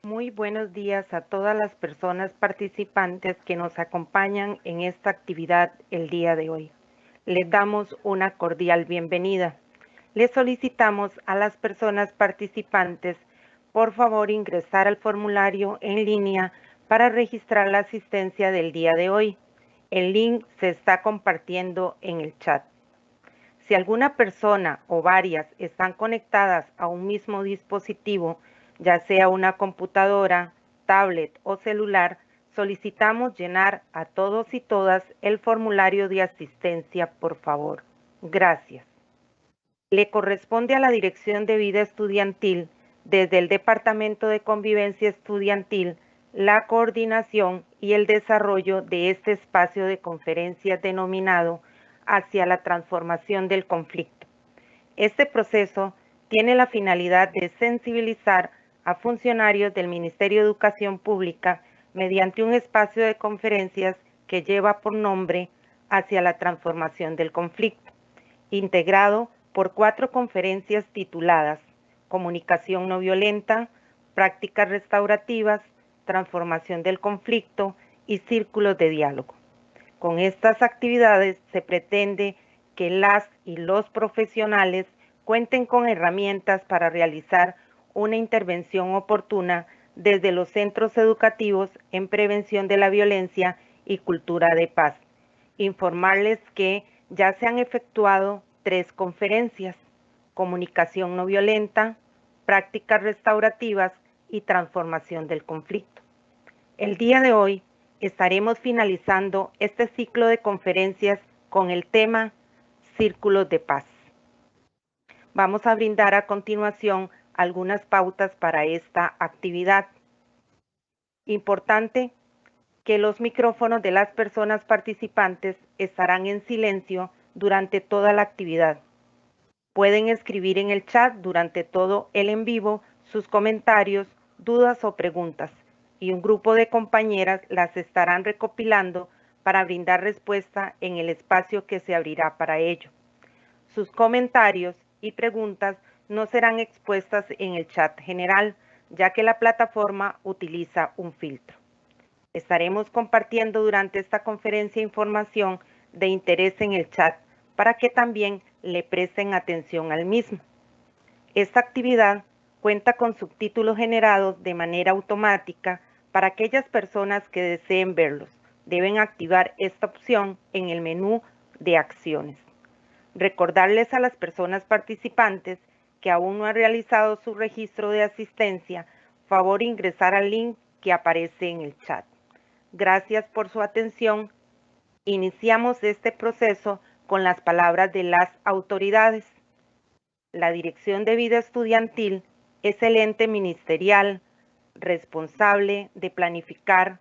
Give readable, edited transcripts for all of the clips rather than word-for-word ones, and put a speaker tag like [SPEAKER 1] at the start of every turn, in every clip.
[SPEAKER 1] Muy buenos días a todas las personas participantes que nos acompañan en esta actividad el día de hoy. Les damos una cordial bienvenida. Les solicitamos a las personas participantes, por favor, ingresar al formulario en línea para registrar la asistencia del día de hoy. El link se está compartiendo en el chat. Si alguna persona o varias están conectadas a un mismo dispositivo, ya sea una computadora, tablet o celular, solicitamos llenar a todos y todas el formulario de asistencia, por favor. Gracias. Le corresponde a la Dirección de Vida Estudiantil, desde el Departamento de Convivencia Estudiantil, la coordinación y el desarrollo de este espacio de conferencias denominado Hacia la transformación del conflicto. Este proceso tiene la finalidad de sensibilizar a funcionarios del Ministerio de Educación Pública mediante un espacio de conferencias que lleva por nombre Hacia la transformación del conflicto, integrado por 4 conferencias tituladas Comunicación no violenta, Prácticas restaurativas, Transformación del conflicto y Círculos de diálogo. Con estas actividades se pretende que las y los profesionales cuenten con herramientas para realizar una intervención oportuna desde los centros educativos en prevención de la violencia y cultura de paz. Informarles que ya se han efectuado 3 conferencias: comunicación no violenta, prácticas restaurativas y transformación del conflicto. El día de hoy estaremos finalizando este ciclo de conferencias con el tema Círculos de Paz. Vamos a brindar a continuación algunas pautas para esta actividad. Importante que los micrófonos de las personas participantes estarán en silencio durante toda la actividad. Pueden escribir en el chat durante todo el en vivo sus comentarios, dudas o preguntas, y un grupo de compañeras las estarán recopilando para brindar respuesta en el espacio que se abrirá para ello. Sus comentarios y preguntas no serán expuestas en el chat general, ya que la plataforma utiliza un filtro. Estaremos compartiendo durante esta conferencia información de interés en el chat para que también le presten atención al mismo. Esta actividad cuenta con subtítulos generados de manera automática para aquellas personas que deseen verlos. Deben activar esta opción en el menú de acciones. Recordarles a las personas participantes que aún no han realizado su registro de asistencia, favor ingresar al link que aparece en el chat. Gracias por su atención. Iniciamos este proceso con las palabras de las autoridades. La Dirección de Vida Estudiantil es el ente ministerial responsable de planificar,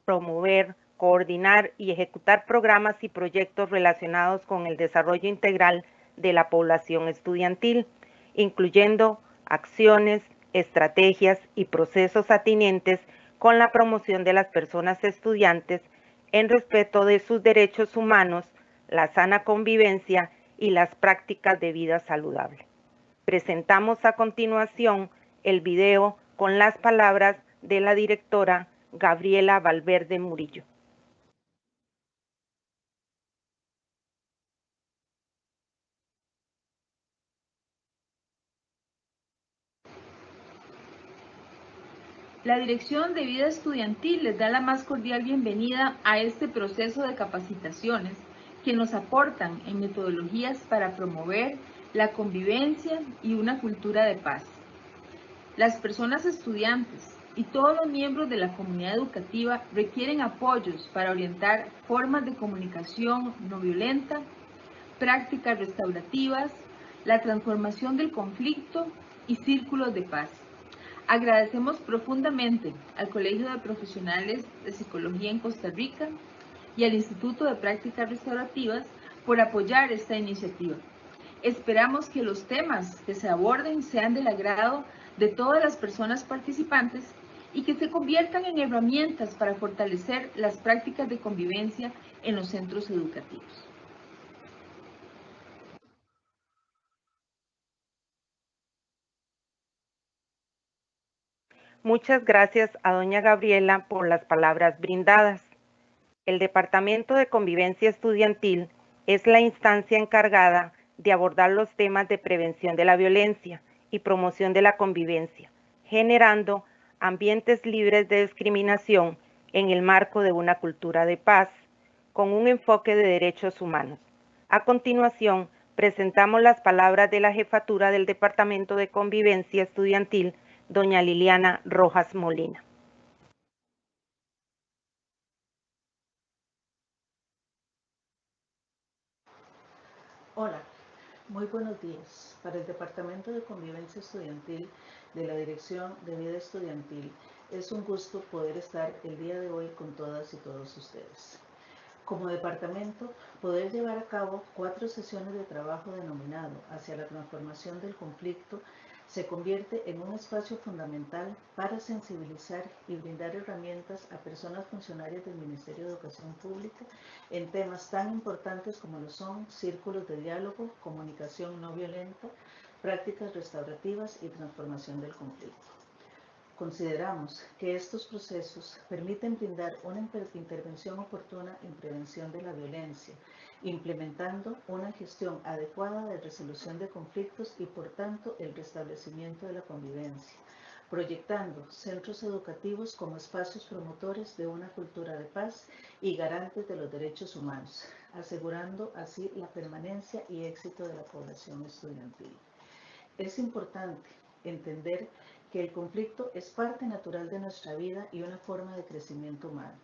[SPEAKER 1] promover, coordinar y ejecutar programas y proyectos relacionados con el desarrollo integral de la población estudiantil, incluyendo acciones, estrategias y procesos atinentes con la promoción de las personas estudiantes en respeto de sus derechos humanos, la sana convivencia y las prácticas de vida saludable. Presentamos a continuación el video con las palabras de la directora Gabriela Valverde Murillo.
[SPEAKER 2] La Dirección de Vida Estudiantil les da la más cordial bienvenida a este proceso de capacitaciones que nos aportan en metodologías para promover la convivencia y una cultura de paz. Las personas estudiantes y todos los miembros de la comunidad educativa requieren apoyos para orientar formas de comunicación no violenta, prácticas restaurativas, la transformación del conflicto y círculos de paz. Agradecemos profundamente al Colegio de Profesionales de Psicología en Costa Rica y al Instituto de Prácticas Restaurativas por apoyar esta iniciativa. Esperamos que los temas que se aborden sean del agrado de todas las personas participantes y que se conviertan en herramientas para fortalecer las prácticas de convivencia en los centros educativos.
[SPEAKER 1] Muchas gracias a doña Gabriela por las palabras brindadas. El Departamento de Convivencia Estudiantil es la instancia encargada de abordar los temas de prevención de la violencia y promoción de la convivencia, generando ambientes libres de discriminación en el marco de una cultura de paz, con un enfoque de derechos humanos. A continuación, presentamos las palabras de la jefatura del Departamento de Convivencia Estudiantil, doña Liliana Rojas Molina.
[SPEAKER 3] Hola, muy buenos días. Para el Departamento de Convivencia Estudiantil de la Dirección de Vida Estudiantil, es un gusto poder estar el día de hoy con todas y todos ustedes. Como departamento, poder llevar a cabo 4 sesiones de trabajo denominado Hacia la transformación del conflicto se convierte en un espacio fundamental para sensibilizar y brindar herramientas a personas funcionarias del Ministerio de Educación Pública en temas tan importantes como lo son círculos de diálogo, comunicación no violenta, prácticas restaurativas y transformación del conflicto. Consideramos que estos procesos permiten brindar una intervención oportuna en prevención de la violencia, implementando una gestión adecuada de resolución de conflictos y, por tanto, el restablecimiento de la convivencia, proyectando centros educativos como espacios promotores de una cultura de paz y garantes de los derechos humanos, asegurando así la permanencia y éxito de la población estudiantil. Es importante entender que el conflicto es parte natural de nuestra vida y una forma de crecimiento humano.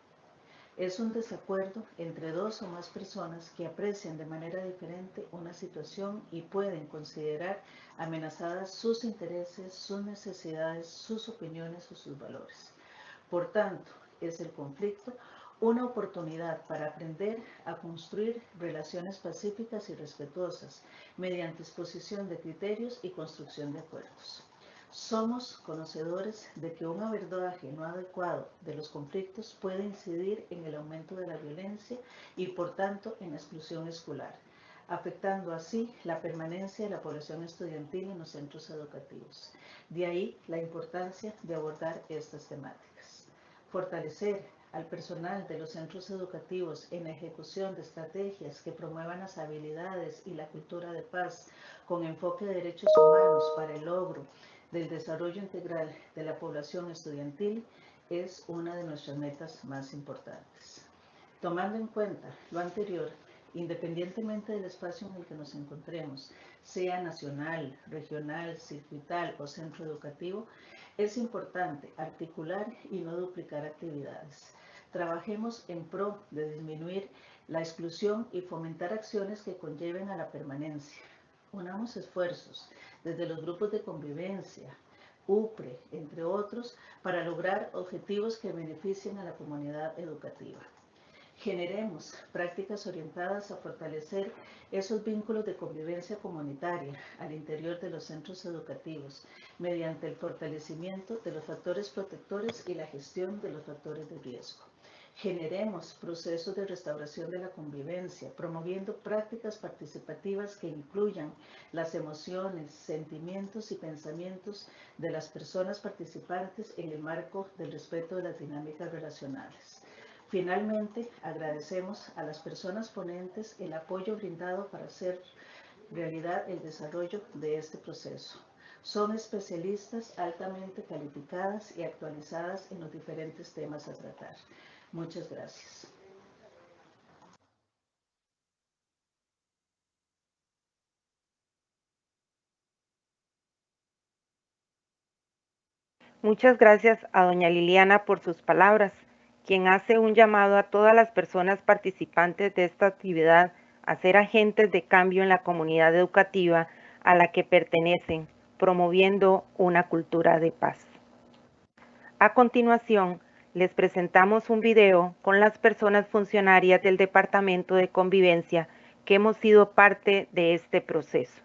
[SPEAKER 3] Es un desacuerdo entre 2 o más personas que aprecian de manera diferente una situación y pueden considerar amenazadas sus intereses, sus necesidades, sus opiniones o sus valores. Por tanto, es el conflicto una oportunidad para aprender a construir relaciones pacíficas y respetuosas mediante exposición de criterios y construcción de acuerdos. Somos conocedores de que un abordaje no adecuado de los conflictos puede incidir en el aumento de la violencia y, por tanto, en la exclusión escolar, afectando así la permanencia de la población estudiantil en los centros educativos. De ahí la importancia de abordar estas temáticas. Fortalecer al personal de los centros educativos en la ejecución de estrategias que promuevan las habilidades y la cultura de paz con enfoque de derechos humanos para el logro del desarrollo integral de la población estudiantil es una de nuestras metas más importantes. Tomando en cuenta lo anterior, independientemente del espacio en el que nos encontremos, sea nacional, regional, circuital o centro educativo, es importante articular y no duplicar actividades. Trabajemos en pro de disminuir la exclusión y fomentar acciones que conlleven a la permanencia. Unamos esfuerzos desde los grupos de convivencia, UPRE, entre otros, para lograr objetivos que beneficien a la comunidad educativa. Generemos prácticas orientadas a fortalecer esos vínculos de convivencia comunitaria al interior de los centros educativos, mediante el fortalecimiento de los factores protectores y la gestión de los factores de riesgo. Generemos procesos de restauración de la convivencia, promoviendo prácticas participativas que incluyan las emociones, sentimientos y pensamientos de las personas participantes en el marco del respeto de las dinámicas relacionales. Finalmente, agradecemos a las personas ponentes el apoyo brindado para hacer realidad el desarrollo de este proceso. Son especialistas altamente calificadas y actualizadas en los diferentes temas a tratar. Muchas gracias.
[SPEAKER 1] Muchas gracias a doña Liliana por sus palabras, quien hace un llamado a todas las personas participantes de esta actividad a ser agentes de cambio en la comunidad educativa a la que pertenecen, promoviendo una cultura de paz. A continuación, les presentamos un video con las personas funcionarias del Departamento de Convivencia que hemos sido parte de este proceso.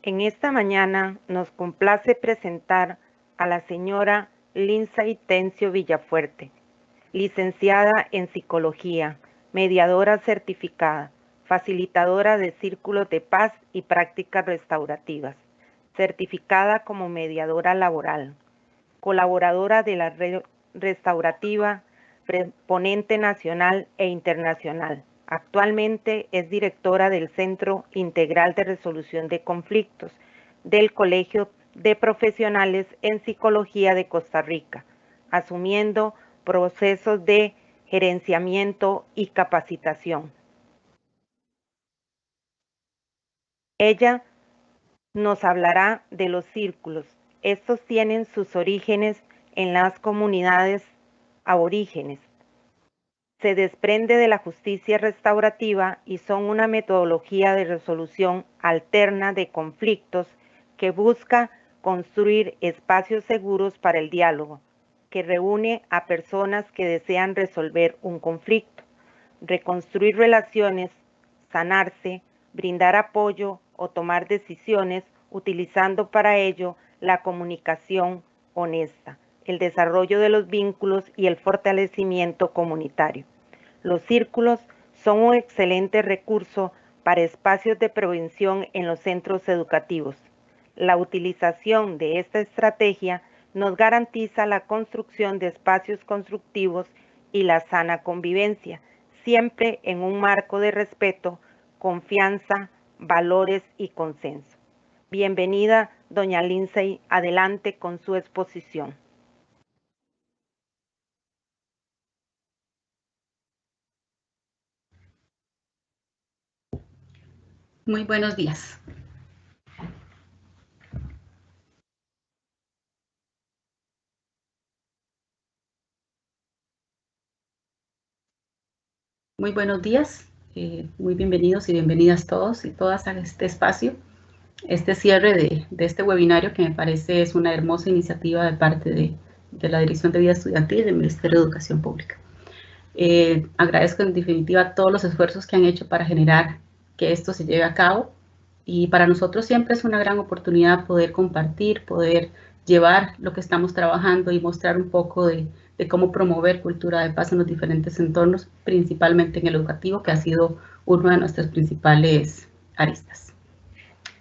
[SPEAKER 1] En esta mañana nos complace presentar a la señora Lindsay Tencio Villafuerte, licenciada en Psicología, mediadora certificada, facilitadora de círculos de paz y prácticas restaurativas, certificada como mediadora laboral, colaboradora de la Red Restaurativa, ponente nacional e internacional. Actualmente es directora del Centro Integral de Resolución de Conflictos del Colegio de Profesionales en Psicología de Costa Rica, asumiendo procesos de gerenciamiento y capacitación. Ella nos hablará de los círculos. Estos tienen sus orígenes en las comunidades aborígenes. Se desprende de la justicia restaurativa y son una metodología de resolución alterna de conflictos que busca construir espacios seguros para el diálogo, que reúne a personas que desean resolver un conflicto, reconstruir relaciones, sanarse, brindar apoyo o tomar decisiones utilizando para ello la comunicación honesta, el desarrollo de los vínculos y el fortalecimiento comunitario. Los círculos son un excelente recurso para espacios de prevención en los centros educativos. La utilización de esta estrategia nos garantiza la construcción de espacios constructivos y la sana convivencia, siempre en un marco de respeto, confianza, valores y consenso. Bienvenida, doña Lindsay, adelante con su exposición.
[SPEAKER 4] Muy buenos días. Muy buenos días, muy bienvenidos y bienvenidas todos y todas a este espacio, este cierre de este webinario que me parece es una hermosa iniciativa de parte de la Dirección de Vida Estudiantil del Ministerio de Educación Pública. Agradezco en definitiva todos los esfuerzos que han hecho para generar que esto se lleve a cabo y para nosotros siempre es una gran oportunidad poder compartir, poder llevar lo que estamos trabajando y mostrar un poco de cómo promover cultura de paz en los diferentes entornos, principalmente en el educativo, que ha sido una de nuestras principales aristas.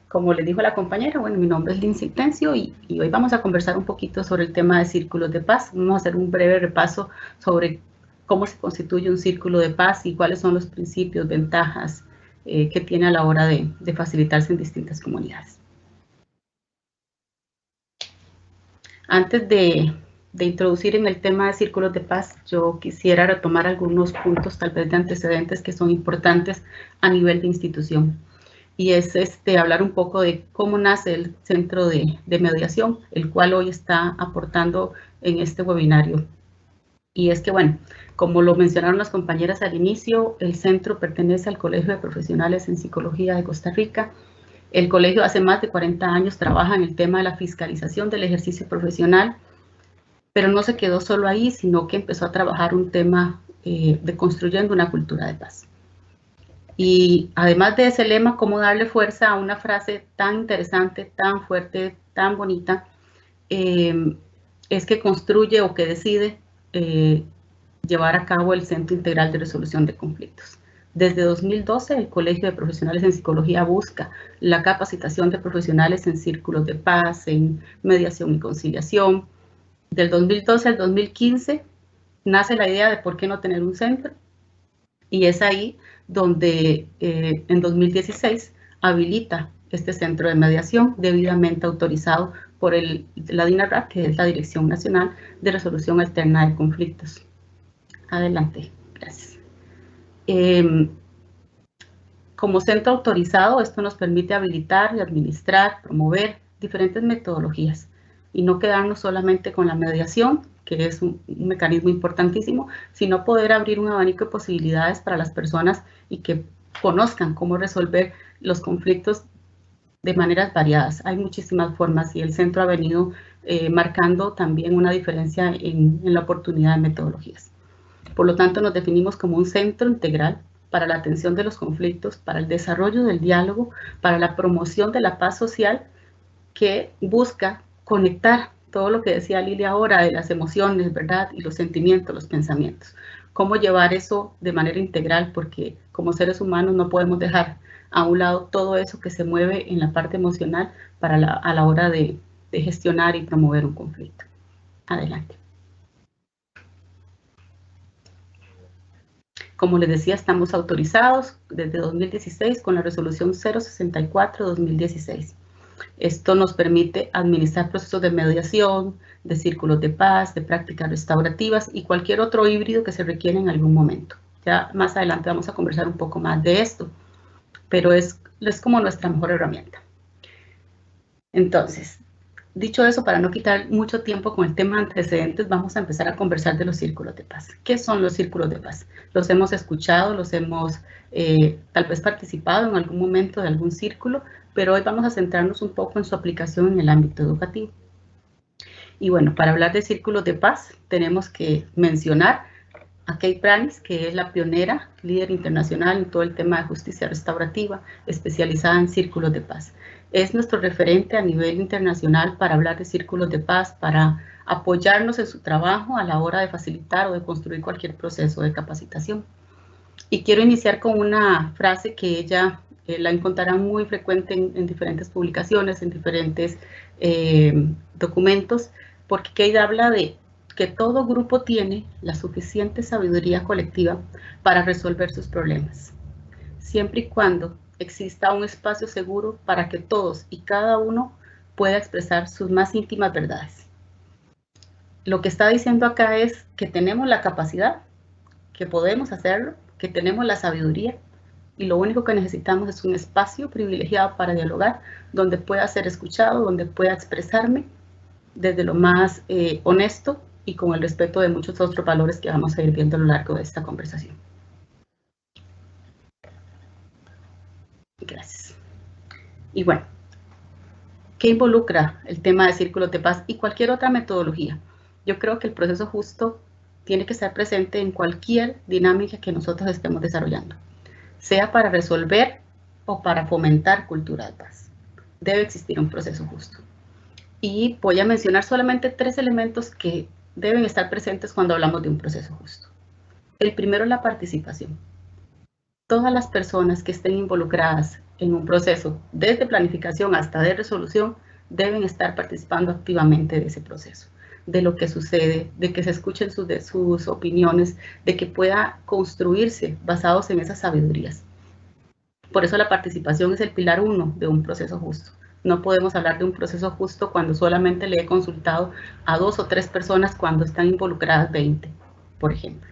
[SPEAKER 4] Como les dijo la compañera, bueno, mi nombre es Lindsay Tencio y hoy vamos a conversar un poquito sobre el tema de círculos de paz. Vamos a hacer un breve repaso sobre cómo se constituye un círculo de paz y cuáles son los principios, ventajas que tiene a la hora de facilitarse en distintas comunidades. Antes de introducir en el tema de círculos de paz, yo quisiera retomar algunos puntos tal vez de antecedentes que son importantes a nivel de institución. Y es hablar un poco de cómo nace el Centro de Mediación, el cual hoy está aportando en este webinario. Y es que, bueno, como lo mencionaron las compañeras al inicio, el centro pertenece al Colegio de Profesionales en Psicología de Costa Rica. El colegio hace más de 40 años trabaja en el tema de la fiscalización del ejercicio profesional, pero no se quedó solo ahí, sino que empezó a trabajar un tema de construyendo una cultura de paz. Y además de ese lema, cómo darle fuerza a una frase tan interesante, tan fuerte, tan bonita, es que construye o que decide llevar a cabo el Centro Integral de Resolución de Conflictos. Desde 2012, el Colegio de Profesionales en Psicología busca la capacitación de profesionales en círculos de paz, en mediación y conciliación. Del 2012 al 2015 nace la idea de por qué no tener un centro, y es ahí donde en 2016 habilita este centro de mediación debidamente autorizado por la DINARRAC, que es la Dirección Nacional de Resolución Alterna de Conflictos. Adelante, gracias. Como centro autorizado, esto nos permite habilitar y administrar, promover diferentes metodologías y no quedarnos solamente con la mediación, que es un mecanismo importantísimo, sino poder abrir un abanico de posibilidades para las personas y que conozcan cómo resolver los conflictos de maneras variadas. Hay muchísimas formas y el centro ha venido marcando también una diferencia en la oportunidad de metodologías. Por lo tanto, nos definimos como un centro integral para la atención de los conflictos, para el desarrollo del diálogo, para la promoción de la paz social, que busca conectar todo lo que decía Lili ahora de las emociones, ¿verdad? Y los sentimientos, los pensamientos. Cómo llevar eso de manera integral, porque como seres humanos no podemos dejar a un lado todo eso que se mueve en la parte emocional a la hora de gestionar y promover un conflicto. Adelante. Como les decía, estamos autorizados desde 2016 con la resolución 064-2016. Esto nos permite administrar procesos de mediación, de círculos de paz, de prácticas restaurativas y cualquier otro híbrido que se requiera en algún momento. Ya más adelante vamos a conversar un poco más de esto, pero es como nuestra mejor herramienta. Entonces, dicho eso, para no quitar mucho tiempo con el tema antecedentes, vamos a empezar a conversar de los círculos de paz. ¿Qué son los círculos de paz? Los hemos escuchado, los hemos tal vez participado en algún momento de algún círculo, pero hoy vamos a centrarnos un poco en su aplicación en el ámbito educativo. Y bueno, para hablar de círculos de paz, tenemos que mencionar a Kate Pranis, que es la pionera, líder internacional en todo el tema de justicia restaurativa, especializada en círculos de paz. Es nuestro referente a nivel internacional para hablar de círculos de paz, para apoyarnos en su trabajo a la hora de facilitar o de construir cualquier proceso de capacitación. Y quiero iniciar con una frase que ella la encontrarán muy frecuente en diferentes publicaciones, en diferentes documentos, porque Kate habla de que todo grupo tiene la suficiente sabiduría colectiva para resolver sus problemas, siempre y cuando exista un espacio seguro para que todos y cada uno pueda expresar sus más íntimas verdades. Lo que está diciendo acá es que tenemos la capacidad, que podemos hacerlo, que tenemos la sabiduría, y lo único que necesitamos es un espacio privilegiado para dialogar, donde pueda ser escuchado, donde pueda expresarme desde lo más honesto y con el respeto de muchos otros valores que vamos a ir viendo a lo largo de esta conversación. Gracias. Y bueno, ¿qué involucra el tema de círculos de paz y cualquier otra metodología? Yo creo que el proceso justo tiene que estar presente en cualquier dinámica que nosotros estemos desarrollando, sea para resolver o para fomentar cultura de paz. Debe existir un proceso justo. Y voy a mencionar solamente 3 elementos que deben estar presentes cuando hablamos de un proceso justo. El primero es la participación. Todas las personas que estén involucradas en un proceso, desde planificación hasta de resolución, deben estar participando activamente de ese proceso, de lo que sucede, de que se escuchen sus opiniones, de que pueda construirse basados en esas sabidurías. Por eso la participación es el pilar 1 de un proceso justo. No podemos hablar de un proceso justo cuando solamente le he consultado a 2 o 3 personas cuando están involucradas 20, por ejemplo.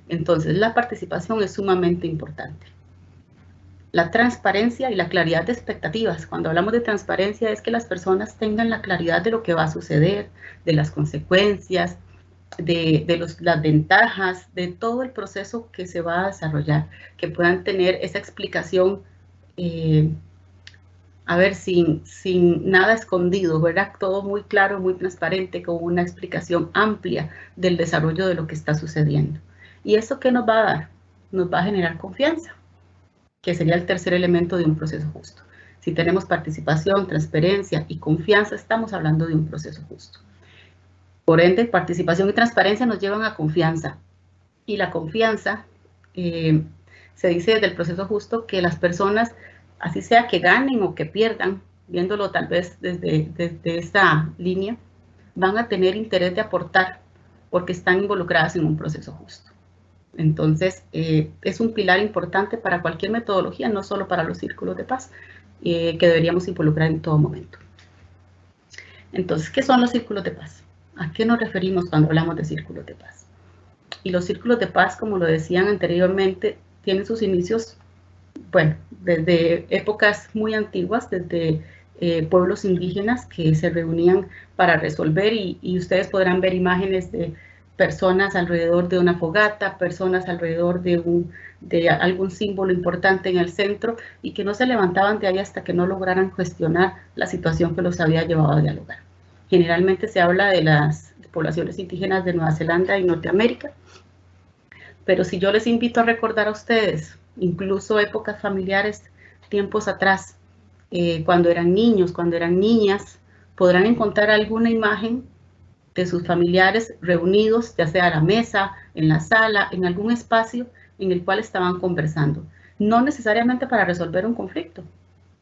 [SPEAKER 4] Entonces, la participación es sumamente importante. La transparencia y la claridad de expectativas. Cuando hablamos de transparencia es que las personas tengan la claridad de lo que va a suceder, de las consecuencias, de las ventajas, de todo el proceso que se va a desarrollar, que puedan tener esa explicación sin nada escondido, ¿verdad? Todo muy claro, muy transparente, con una explicación amplia del desarrollo de lo que está sucediendo. ¿Y eso qué nos va a dar? Nos va a generar confianza, que sería el tercer elemento de un proceso justo. Si tenemos participación, transparencia y confianza, estamos hablando de un proceso justo. Por ende, participación y transparencia nos llevan a confianza. Y la confianza, se dice desde el proceso justo que las personas, así sea que ganen o que pierdan, viéndolo tal vez desde esta línea, van a tener interés de aportar porque están involucradas en un proceso justo. Entonces, es un pilar importante para cualquier metodología, no solo para los círculos de paz, que deberíamos involucrar en todo momento. Entonces, ¿qué son los círculos de paz? ¿A qué nos referimos cuando hablamos de círculos de paz? Y los círculos de paz, como lo decían anteriormente, tienen sus inicios, bueno, desde épocas muy antiguas, desde pueblos indígenas que se reunían para resolver, y ustedes podrán ver imágenes de personas alrededor de una fogata, personas alrededor de algún símbolo importante en el centro, y que no se levantaban de ahí hasta que no lograran gestionar la situación que los había llevado a dialogar. Generalmente se habla de las poblaciones indígenas de Nueva Zelanda y Norteamérica, pero si yo les invito a recordar a ustedes incluso épocas familiares, tiempos atrás, cuando eran niños, cuando eran niñas, podrán encontrar alguna imagen de sus familiares reunidos, ya sea a la mesa, en la sala, en algún espacio en el cual estaban conversando. No necesariamente para resolver un conflicto,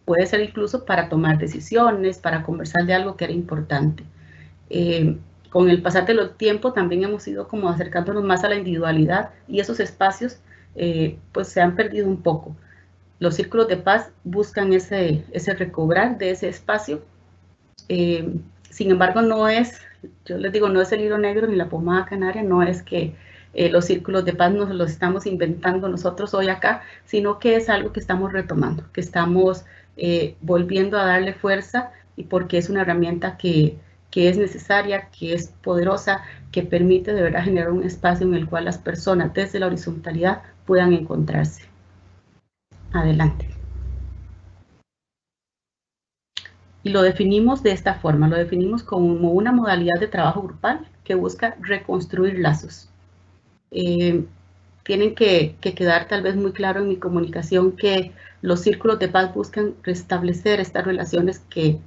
[SPEAKER 4] puede ser incluso para tomar decisiones, para conversar de algo que era importante. Con el pasar de los tiempos también hemos ido como acercándonos más a la individualidad y esos espacios pues se han perdido un poco. Los círculos de paz buscan ese recobrar de ese espacio. Sin embargo, no es, yo les digo, no es el hilo negro ni la pomada canaria, no es que los círculos de paz nos los estamos inventando nosotros hoy acá, sino que es algo que estamos retomando, que estamos volviendo a darle fuerza, y porque es una herramienta que es necesaria, que es poderosa, que permite de verdad generar un espacio en el cual las personas desde la horizontalidad puedan encontrarse. Adelante. Y lo definimos de esta forma, lo definimos como una modalidad de trabajo grupal que busca reconstruir lazos. Tienen que quedar tal vez muy claro en mi comunicación que los círculos de paz buscan restablecer estas relaciones que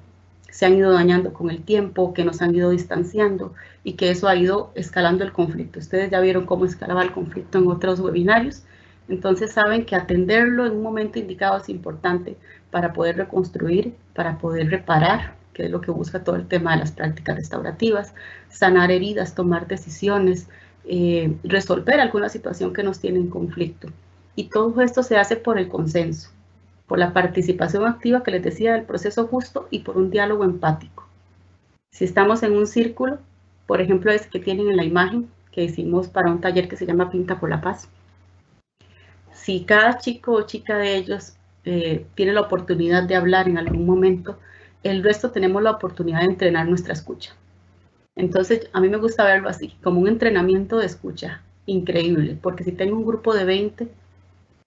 [SPEAKER 4] se han ido dañando con el tiempo, que nos han ido distanciando y que eso ha ido escalando el conflicto. Ustedes ya vieron cómo escalaba el conflicto en otros webinarios, entonces saben que atenderlo en un momento indicado es importante para poder reconstruir, para poder reparar, que es lo que busca todo el tema de las prácticas restaurativas, sanar heridas, tomar decisiones, resolver alguna situación que nos tiene en conflicto. Y todo esto se hace por el consenso, por la participación activa que les decía del proceso justo y por un diálogo empático. Si estamos en un círculo, por ejemplo, es que tienen en la imagen que hicimos para un taller que se llama Pinta por la Paz. Si cada chico o chica de ellos tiene la oportunidad de hablar en algún momento, el resto tenemos la oportunidad de entrenar nuestra escucha. Entonces, a mí me gusta verlo así, como un entrenamiento de escucha increíble, porque si tengo un grupo de 20,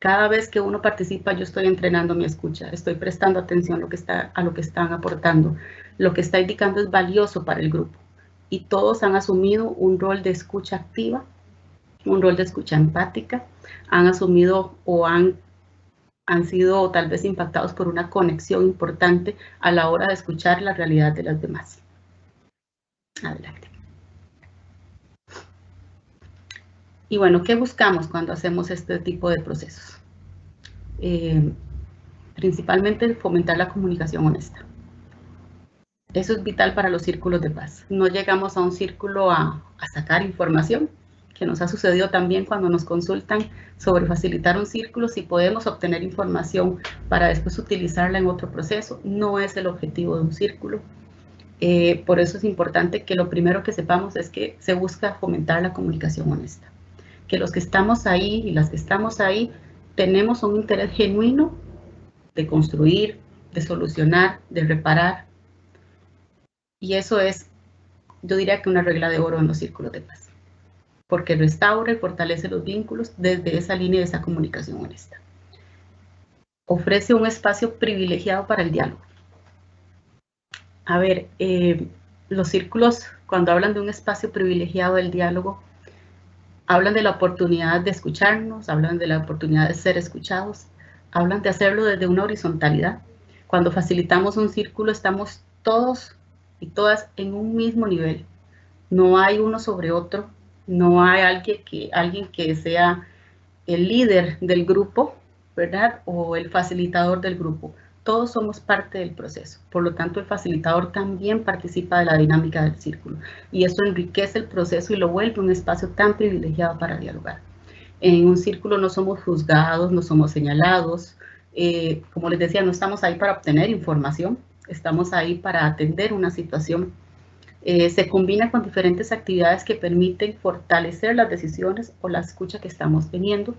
[SPEAKER 4] cada vez que uno participa, yo estoy entrenando mi escucha, estoy prestando atención a lo que están aportando. Lo que está indicando es valioso para el grupo. Y todos han asumido un rol de escucha activa, un rol de escucha empática, han asumido o han sido tal vez impactados por una conexión importante a la hora de escuchar la realidad de las demás. Adelante. Y bueno, ¿qué buscamos cuando hacemos este tipo de procesos? Principalmente fomentar la comunicación honesta. Eso es vital para los círculos de paz. No llegamos a un círculo a sacar información, que nos ha sucedido también cuando nos consultan sobre facilitar un círculo, si podemos obtener información para después utilizarla en otro proceso. No es el objetivo de un círculo. Por eso es importante que lo primero que sepamos es que se busca fomentar la comunicación honesta. Que los que estamos ahí y las que estamos ahí tenemos un interés genuino de construir, de solucionar, de reparar. Y eso es, yo diría que una regla de oro en los círculos de paz, porque restaura y fortalece los vínculos desde esa línea de esa comunicación honesta. Ofrece un espacio privilegiado para el diálogo. A ver, los círculos, cuando hablan de un espacio privilegiado del diálogo, hablan de la oportunidad de escucharnos, hablan de la oportunidad de ser escuchados, hablan de hacerlo desde una horizontalidad. Cuando facilitamos un círculo, estamos todos y todas en un mismo nivel. No hay uno sobre otro, no hay alguien que sea el líder del grupo, ¿verdad? O el facilitador del grupo. Todos somos parte del proceso. Por lo tanto, el facilitador también participa de la dinámica del círculo. Y eso enriquece el proceso y lo vuelve un espacio tan privilegiado para dialogar. En un círculo no somos juzgados, no somos señalados. Como les decía, no estamos ahí para obtener información. Estamos ahí para atender una situación. Se combina con diferentes actividades que permiten fortalecer las decisiones o la escucha que estamos teniendo.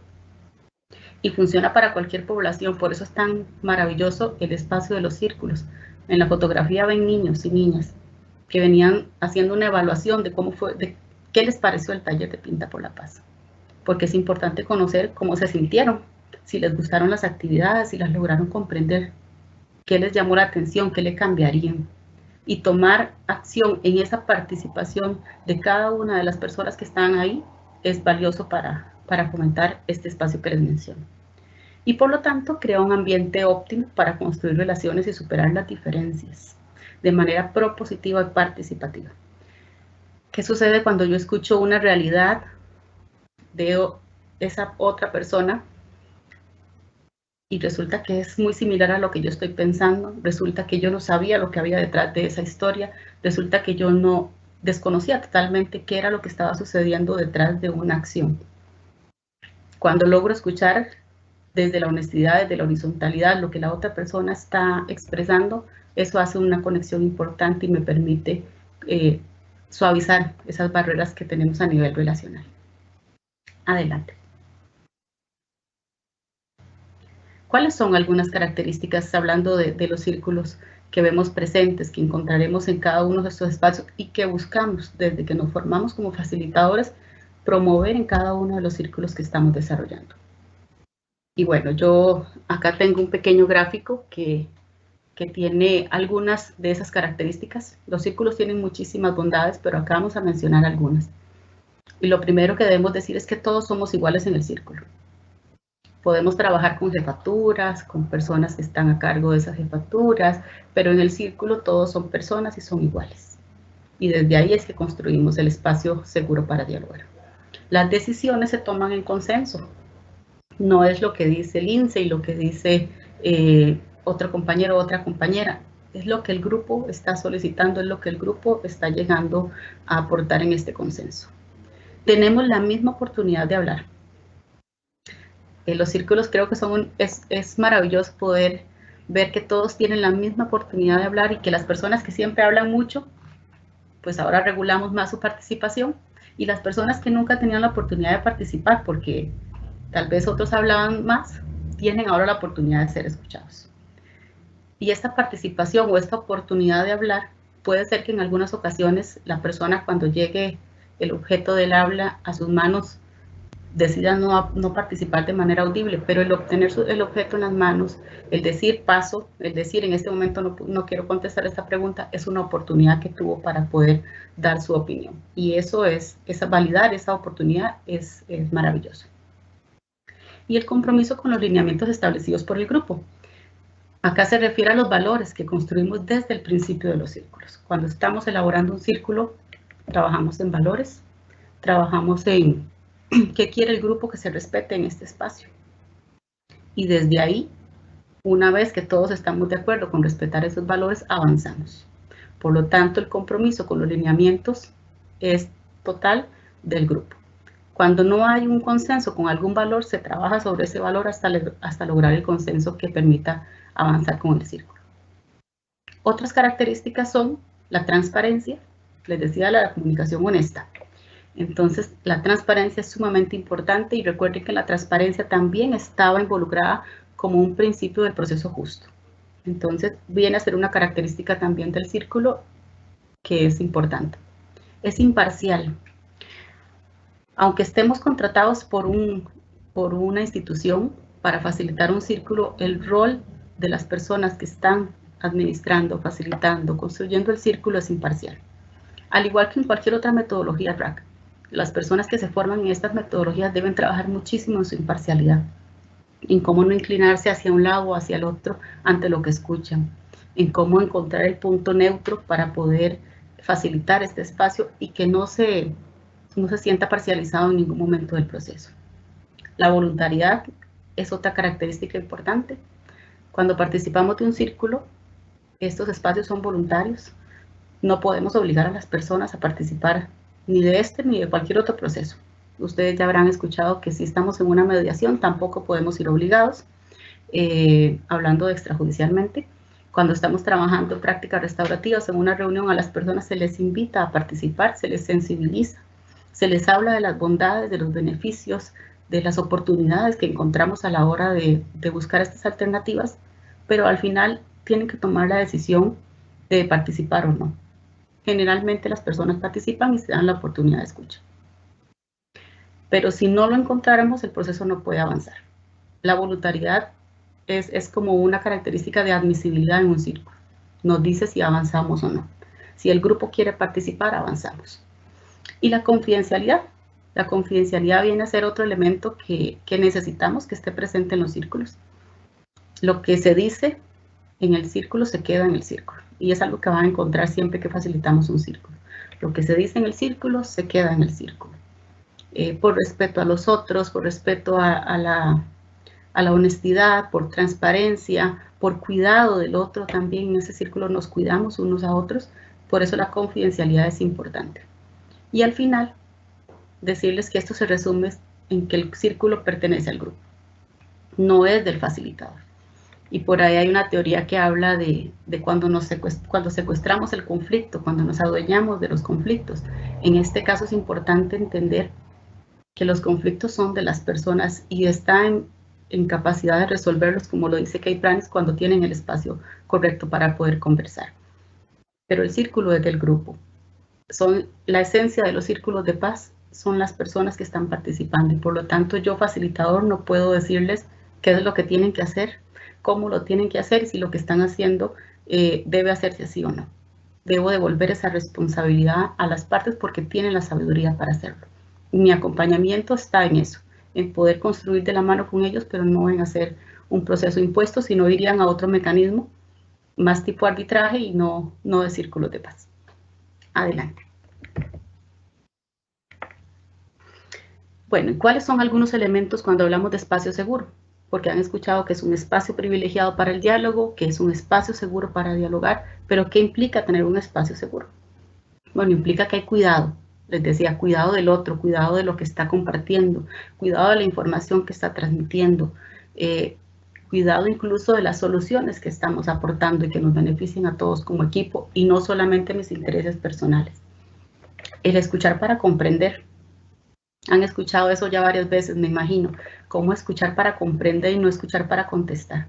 [SPEAKER 4] Y funciona para cualquier población, por eso es tan maravilloso el espacio de los círculos. En la fotografía ven niños y niñas que venían haciendo una evaluación de cómo fue, de qué les pareció el taller de Pinta por la Paz, porque es importante conocer cómo se sintieron, si les gustaron las actividades, si las lograron comprender, qué les llamó la atención, qué le cambiarían, y tomar acción en esa participación de cada una de las personas que están ahí es valioso para fomentar este espacio que les menciono. y por lo tanto crea un ambiente óptimo para construir relaciones y superar las diferencias de manera propositiva y participativa. ¿Qué sucede cuando yo escucho una realidad de esa otra persona y resulta que es muy similar a lo que yo estoy pensando? Resulta que yo no sabía lo que había detrás de esa historia, resulta que yo no desconocía totalmente qué era lo que estaba sucediendo detrás de una acción. Cuando logro escuchar desde la honestidad, desde la horizontalidad, lo que la otra persona está expresando, eso hace una conexión importante y me permite suavizar esas barreras que tenemos a nivel relacional. Adelante. ¿Cuáles son algunas características, hablando de los círculos que vemos presentes, que encontraremos en cada uno de estos espacios y que buscamos desde que nos formamos como facilitadores, promover en cada uno de los círculos que estamos desarrollando? Y bueno, yo acá tengo un pequeño gráfico que tiene algunas de esas características. Los círculos tienen muchísimas bondades, pero acá vamos a mencionar algunas. Y lo primero que debemos decir es que todos somos iguales en el círculo. Podemos trabajar con jefaturas, con personas que están a cargo de esas jefaturas, pero en el círculo todos son personas y son iguales. Y desde ahí es que construimos el espacio seguro para dialogar. Las decisiones se toman en consenso. No es lo que dice el INSE y lo que dice otro compañero o otra compañera. Es lo que el grupo está solicitando, es lo que el grupo está llegando a aportar en este consenso. Tenemos la misma oportunidad de hablar. Los círculos creo que es maravilloso poder ver que todos tienen la misma oportunidad de hablar y que las personas que siempre hablan mucho, pues ahora regulamos más su participación, y las personas que nunca tenían la oportunidad de participar porque tal vez otros hablaban más, tienen ahora la oportunidad de ser escuchados. Y esta participación o esta oportunidad de hablar puede ser que en algunas ocasiones la persona, cuando llegue el objeto del habla a sus manos, decida no participar de manera audible, pero el obtener el objeto en las manos, el decir paso, el decir en este momento no quiero contestar esta pregunta, es una oportunidad que tuvo para poder dar su opinión. Y eso validar esa oportunidad es maravilloso. Y el compromiso con los lineamientos establecidos por el grupo. Acá se refiere a los valores que construimos desde el principio de los círculos. Cuando estamos elaborando un círculo, trabajamos en valores, trabajamos en qué quiere el grupo que se respete en este espacio. Y desde ahí, una vez que todos estamos de acuerdo con respetar esos valores, avanzamos. Por lo tanto, el compromiso con los lineamientos es total del grupo. Cuando no hay un consenso con algún valor, se trabaja sobre ese valor hasta lograr el consenso que permita avanzar con el círculo. Otras características son la transparencia, les decía, la comunicación honesta. Entonces, la transparencia es sumamente importante, y recuerden que la transparencia también estaba involucrada como un principio del proceso justo. Entonces, viene a ser una característica también del círculo que es importante. Es imparcial. Aunque estemos contratados por una institución para facilitar un círculo, el rol de las personas que están administrando, facilitando, construyendo el círculo es imparcial. Al igual que en cualquier otra metodología RAC, las personas que se forman en estas metodologías deben trabajar muchísimo en su imparcialidad, en cómo no inclinarse hacia un lado o hacia el otro ante lo que escuchan, en cómo encontrar el punto neutro para poder facilitar este espacio y que no se sienta parcializado en ningún momento del proceso. La voluntariedad es otra característica importante. Cuando participamos de un círculo, estos espacios son voluntarios. No podemos obligar a las personas a participar ni de este ni de cualquier otro proceso. Ustedes ya habrán escuchado que si estamos en una mediación tampoco podemos ir obligados. Hablando de extrajudicialmente, cuando estamos trabajando en prácticas restaurativas en una reunión, a las personas se les invita a participar, se les sensibiliza, se les habla de las bondades, de los beneficios, de las oportunidades que encontramos a la hora de buscar estas alternativas, pero al final tienen que tomar la decisión de participar o no. Generalmente las personas participan y se dan la oportunidad de escuchar. Pero si no lo encontráramos, el proceso no puede avanzar. La voluntariedad es como una característica de admisibilidad en un círculo. Nos dice si avanzamos o no. Si el grupo quiere participar, avanzamos. Y la confidencialidad La confidencialidad viene a ser otro elemento que necesitamos que esté presente en los círculos. Lo que se dice en el círculo se queda en el círculo, y es algo que van a encontrar siempre que facilitamos un círculo. Lo que se dice en el círculo se queda en el círculo. Por respeto a los otros, por respeto a la honestidad, por transparencia, por cuidado del otro también. En ese círculo nos cuidamos unos a otros, por eso la confidencialidad es importante. Y al final, decirles que esto se resume en que el círculo pertenece al grupo, no es del facilitador. Y por ahí hay una teoría que habla de cuando secuestramos el conflicto, cuando nos adueñamos de los conflictos. En este caso es importante entender que los conflictos son de las personas y están en capacidad de resolverlos, como lo dice Kate Branis, cuando tienen el espacio correcto para poder conversar. Pero el círculo es del grupo. La esencia de los círculos de paz son las personas que están participando, y por lo tanto yo, facilitador, no puedo decirles qué es lo que tienen que hacer, cómo lo tienen que hacer y si lo que están haciendo debe hacerse así o no. Debo devolver esa responsabilidad a las partes porque tienen la sabiduría para hacerlo. Y mi acompañamiento está en eso, en poder construir de la mano con ellos, pero no en hacer un proceso impuesto, sino irían a otro mecanismo más tipo arbitraje y no de círculos de paz. Adelante. Bueno, ¿y cuáles son algunos elementos cuando hablamos de espacio seguro? Porque han escuchado que es un espacio privilegiado para el diálogo, que es un espacio seguro para dialogar, pero ¿qué implica tener un espacio seguro? Bueno, implica que hay cuidado. Les decía, cuidado del otro, cuidado de lo que está compartiendo, cuidado de la información que está transmitiendo, cuidado incluso de las soluciones que estamos aportando y que nos beneficien a todos como equipo y no solamente mis intereses personales. El escuchar para comprender. Han escuchado eso ya varias veces, me imagino. ¿Cómo escuchar para comprender y no escuchar para contestar?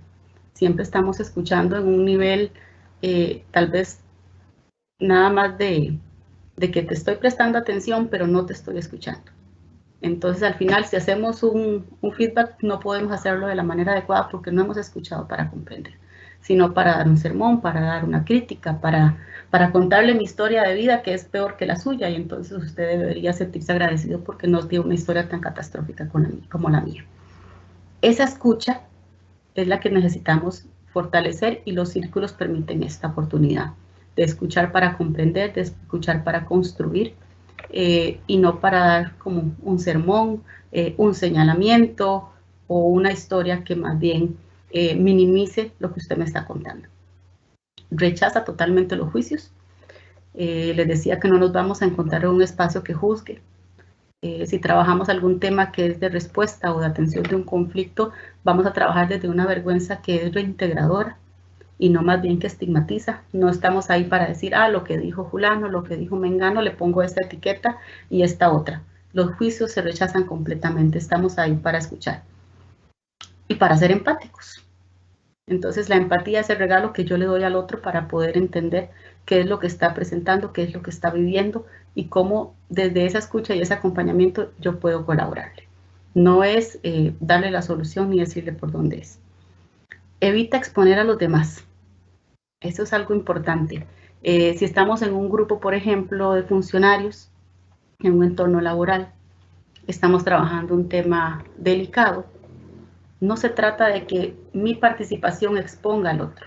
[SPEAKER 4] Siempre estamos escuchando en un nivel tal vez nada más de que te estoy prestando atención, pero no te estoy escuchando. Entonces, al final, si hacemos un feedback, no podemos hacerlo de la manera adecuada porque no hemos escuchado para comprender, sino para dar un sermón, para dar una crítica, para contarle mi historia de vida, que es peor que la suya, y entonces usted debería sentirse agradecido porque nos dio una historia tan catastrófica como la mía. Esa escucha es la que necesitamos fortalecer, y los círculos permiten esta oportunidad de escuchar para comprender, de escuchar para construir, y no para dar como un sermón, un señalamiento o una historia que más bien minimice lo que usted me está contando. Rechaza totalmente los juicios. Les decía que no nos vamos a encontrar en un espacio que juzgue. Si trabajamos algún tema que es de respuesta o de atención de un conflicto, vamos a trabajar desde una vergüenza que es reintegradora y no más bien que estigmatiza. No estamos ahí para decir, lo que dijo fulano, lo que dijo mengano, le pongo esta etiqueta y esta otra. Los juicios se rechazan completamente. Estamos ahí para escuchar y para ser empáticos. Entonces la empatía es el regalo que yo le doy al otro para poder entender qué es lo que está presentando, qué es lo que está viviendo y cómo desde esa escucha y ese acompañamiento yo puedo colaborarle. No es darle la solución ni decirle por dónde es. Evita exponer a los demás. Eso es algo importante. Si estamos en un grupo, por ejemplo, de funcionarios, en un entorno laboral, estamos trabajando un tema delicado, no se trata de que mi participación exponga al otro.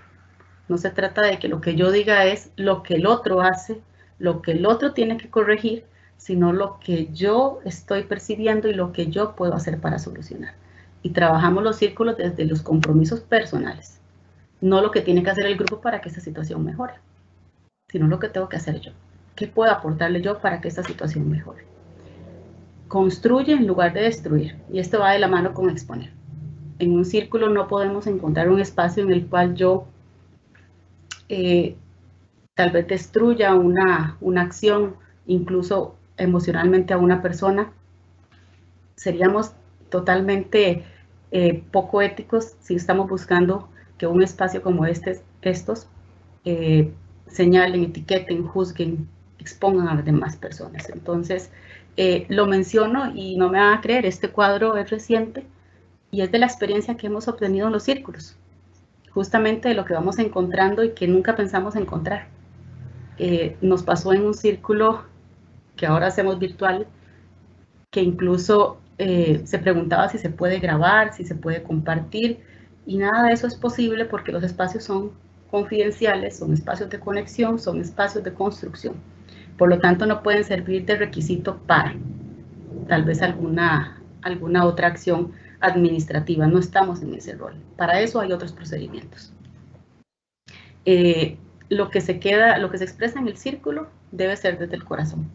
[SPEAKER 4] No se trata de que lo que yo diga es lo que el otro hace, lo que el otro tiene que corregir, sino lo que yo estoy percibiendo y lo que yo puedo hacer para solucionar. Y trabajamos los círculos desde los compromisos personales. No lo que tiene que hacer el grupo para que esta situación mejore, sino lo que tengo que hacer yo. ¿Qué puedo aportarle yo para que esta situación mejore? Construye en lugar de destruir, y esto va de la mano con exponer. En un círculo no podemos encontrar un espacio en el cual yo tal vez destruya una acción, incluso emocionalmente a una persona. Seríamos totalmente poco éticos si estamos buscando que un espacio como estos señalen, etiqueten, juzguen, expongan a las demás personas. Entonces, lo menciono y no me van a creer, este cuadro es reciente y es de la experiencia que hemos obtenido en los círculos, justamente de lo que vamos encontrando y que nunca pensamos encontrar. Nos pasó en un círculo que ahora hacemos virtual, que incluso se preguntaba si se puede grabar, si se puede compartir, y nada de eso es posible porque los espacios son confidenciales, son espacios de conexión, son espacios de construcción. Por lo tanto, no pueden servir de requisito para tal vez alguna otra acción administrativa. No estamos en ese rol. Para eso hay otros procedimientos. Lo que se expresa en el círculo debe ser desde el corazón.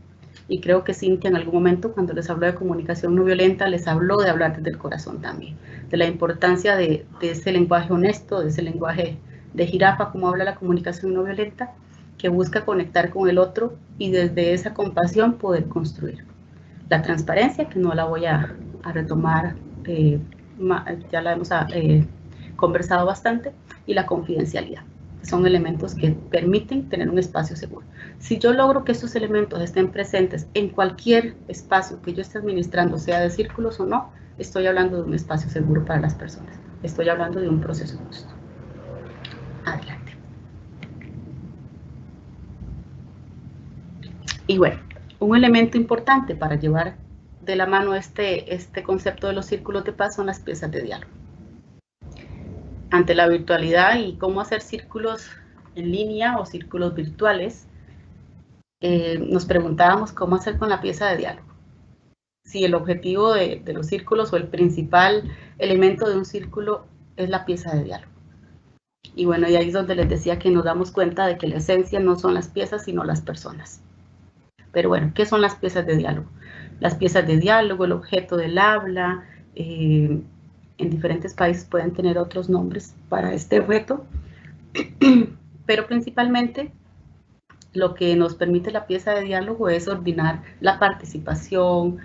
[SPEAKER 4] Y creo que Cintia en algún momento, cuando les habló de comunicación no violenta, les habló de hablar desde el corazón también, de la importancia de ese lenguaje honesto, de ese lenguaje de jirafa, como habla la comunicación no violenta, que busca conectar con el otro y desde esa compasión poder construir. La transparencia, que no la voy a retomar, ya la hemos conversado bastante, y la confidencialidad. Son elementos que permiten tener un espacio seguro. Si yo logro que estos elementos estén presentes en cualquier espacio que yo esté administrando, sea de círculos o no, estoy hablando de un espacio seguro para las personas. Estoy hablando de un proceso justo. Adelante. Y bueno, un elemento importante para llevar de la mano este concepto de los círculos de paz son las piezas de diálogo. Ante la virtualidad y cómo hacer círculos en línea o círculos virtuales, nos preguntábamos cómo hacer con la pieza de diálogo. Si el objetivo de los círculos o el principal elemento de un círculo es la pieza de diálogo. Y bueno, y ahí es donde les decía que nos damos cuenta de que la esencia no son las piezas, sino las personas. Pero bueno, ¿qué son las piezas de diálogo? Las piezas de diálogo, el objeto del habla, en diferentes países pueden tener otros nombres para este objeto, pero principalmente lo que nos permite la pieza de diálogo es ordenar la participación.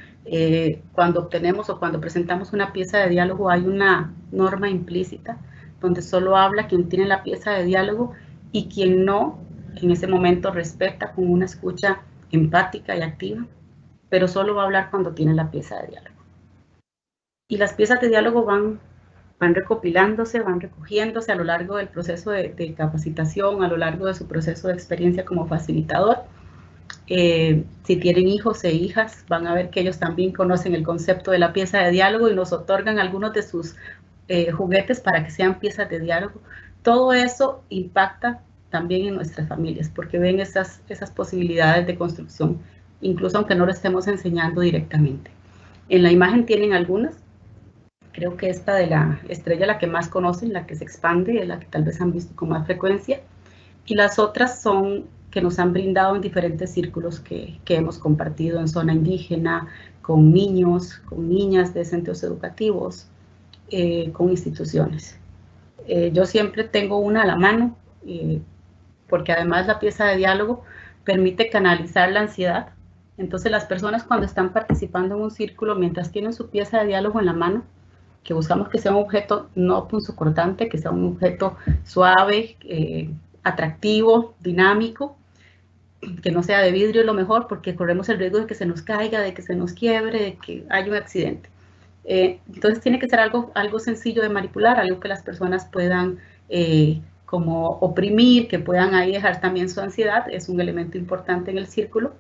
[SPEAKER 4] Cuando obtenemos o cuando presentamos una pieza de diálogo hay una norma implícita donde solo habla quien tiene la pieza de diálogo y quien no, en ese momento respeta con una escucha empática y activa, pero solo va a hablar cuando tiene la pieza de diálogo. Y las piezas de diálogo van recopilándose, van recogiéndose a lo largo del proceso de capacitación, a lo largo de su proceso de experiencia como facilitador. Si tienen hijos e hijas, van a ver que ellos también conocen el concepto de la pieza de diálogo y nos otorgan algunos de sus juguetes para que sean piezas de diálogo. Todo eso impacta también en nuestras familias, porque ven esas posibilidades de construcción, incluso aunque no lo estemos enseñando directamente. En la imagen tienen algunas. Creo que esta de la estrella, la que más conocen, la que se expande, es la que tal vez han visto con más frecuencia. Y las otras son que nos han brindado en diferentes círculos que hemos compartido en zona indígena, con niños, con niñas de centros educativos, con instituciones. Yo siempre tengo una a la mano, porque además la pieza de diálogo permite canalizar la ansiedad. Entonces las personas cuando están participando en un círculo, mientras tienen su pieza de diálogo en la mano, que buscamos que sea un objeto no punzocortante, que sea un objeto suave, atractivo, dinámico, que no sea de vidrio lo mejor, porque corremos el riesgo de que se nos caiga, de que se nos quiebre, de que haya un accidente. Entonces tiene que ser algo sencillo de manipular, algo que las personas puedan como oprimir, que puedan ahí dejar también su ansiedad, es un elemento importante en el círculo.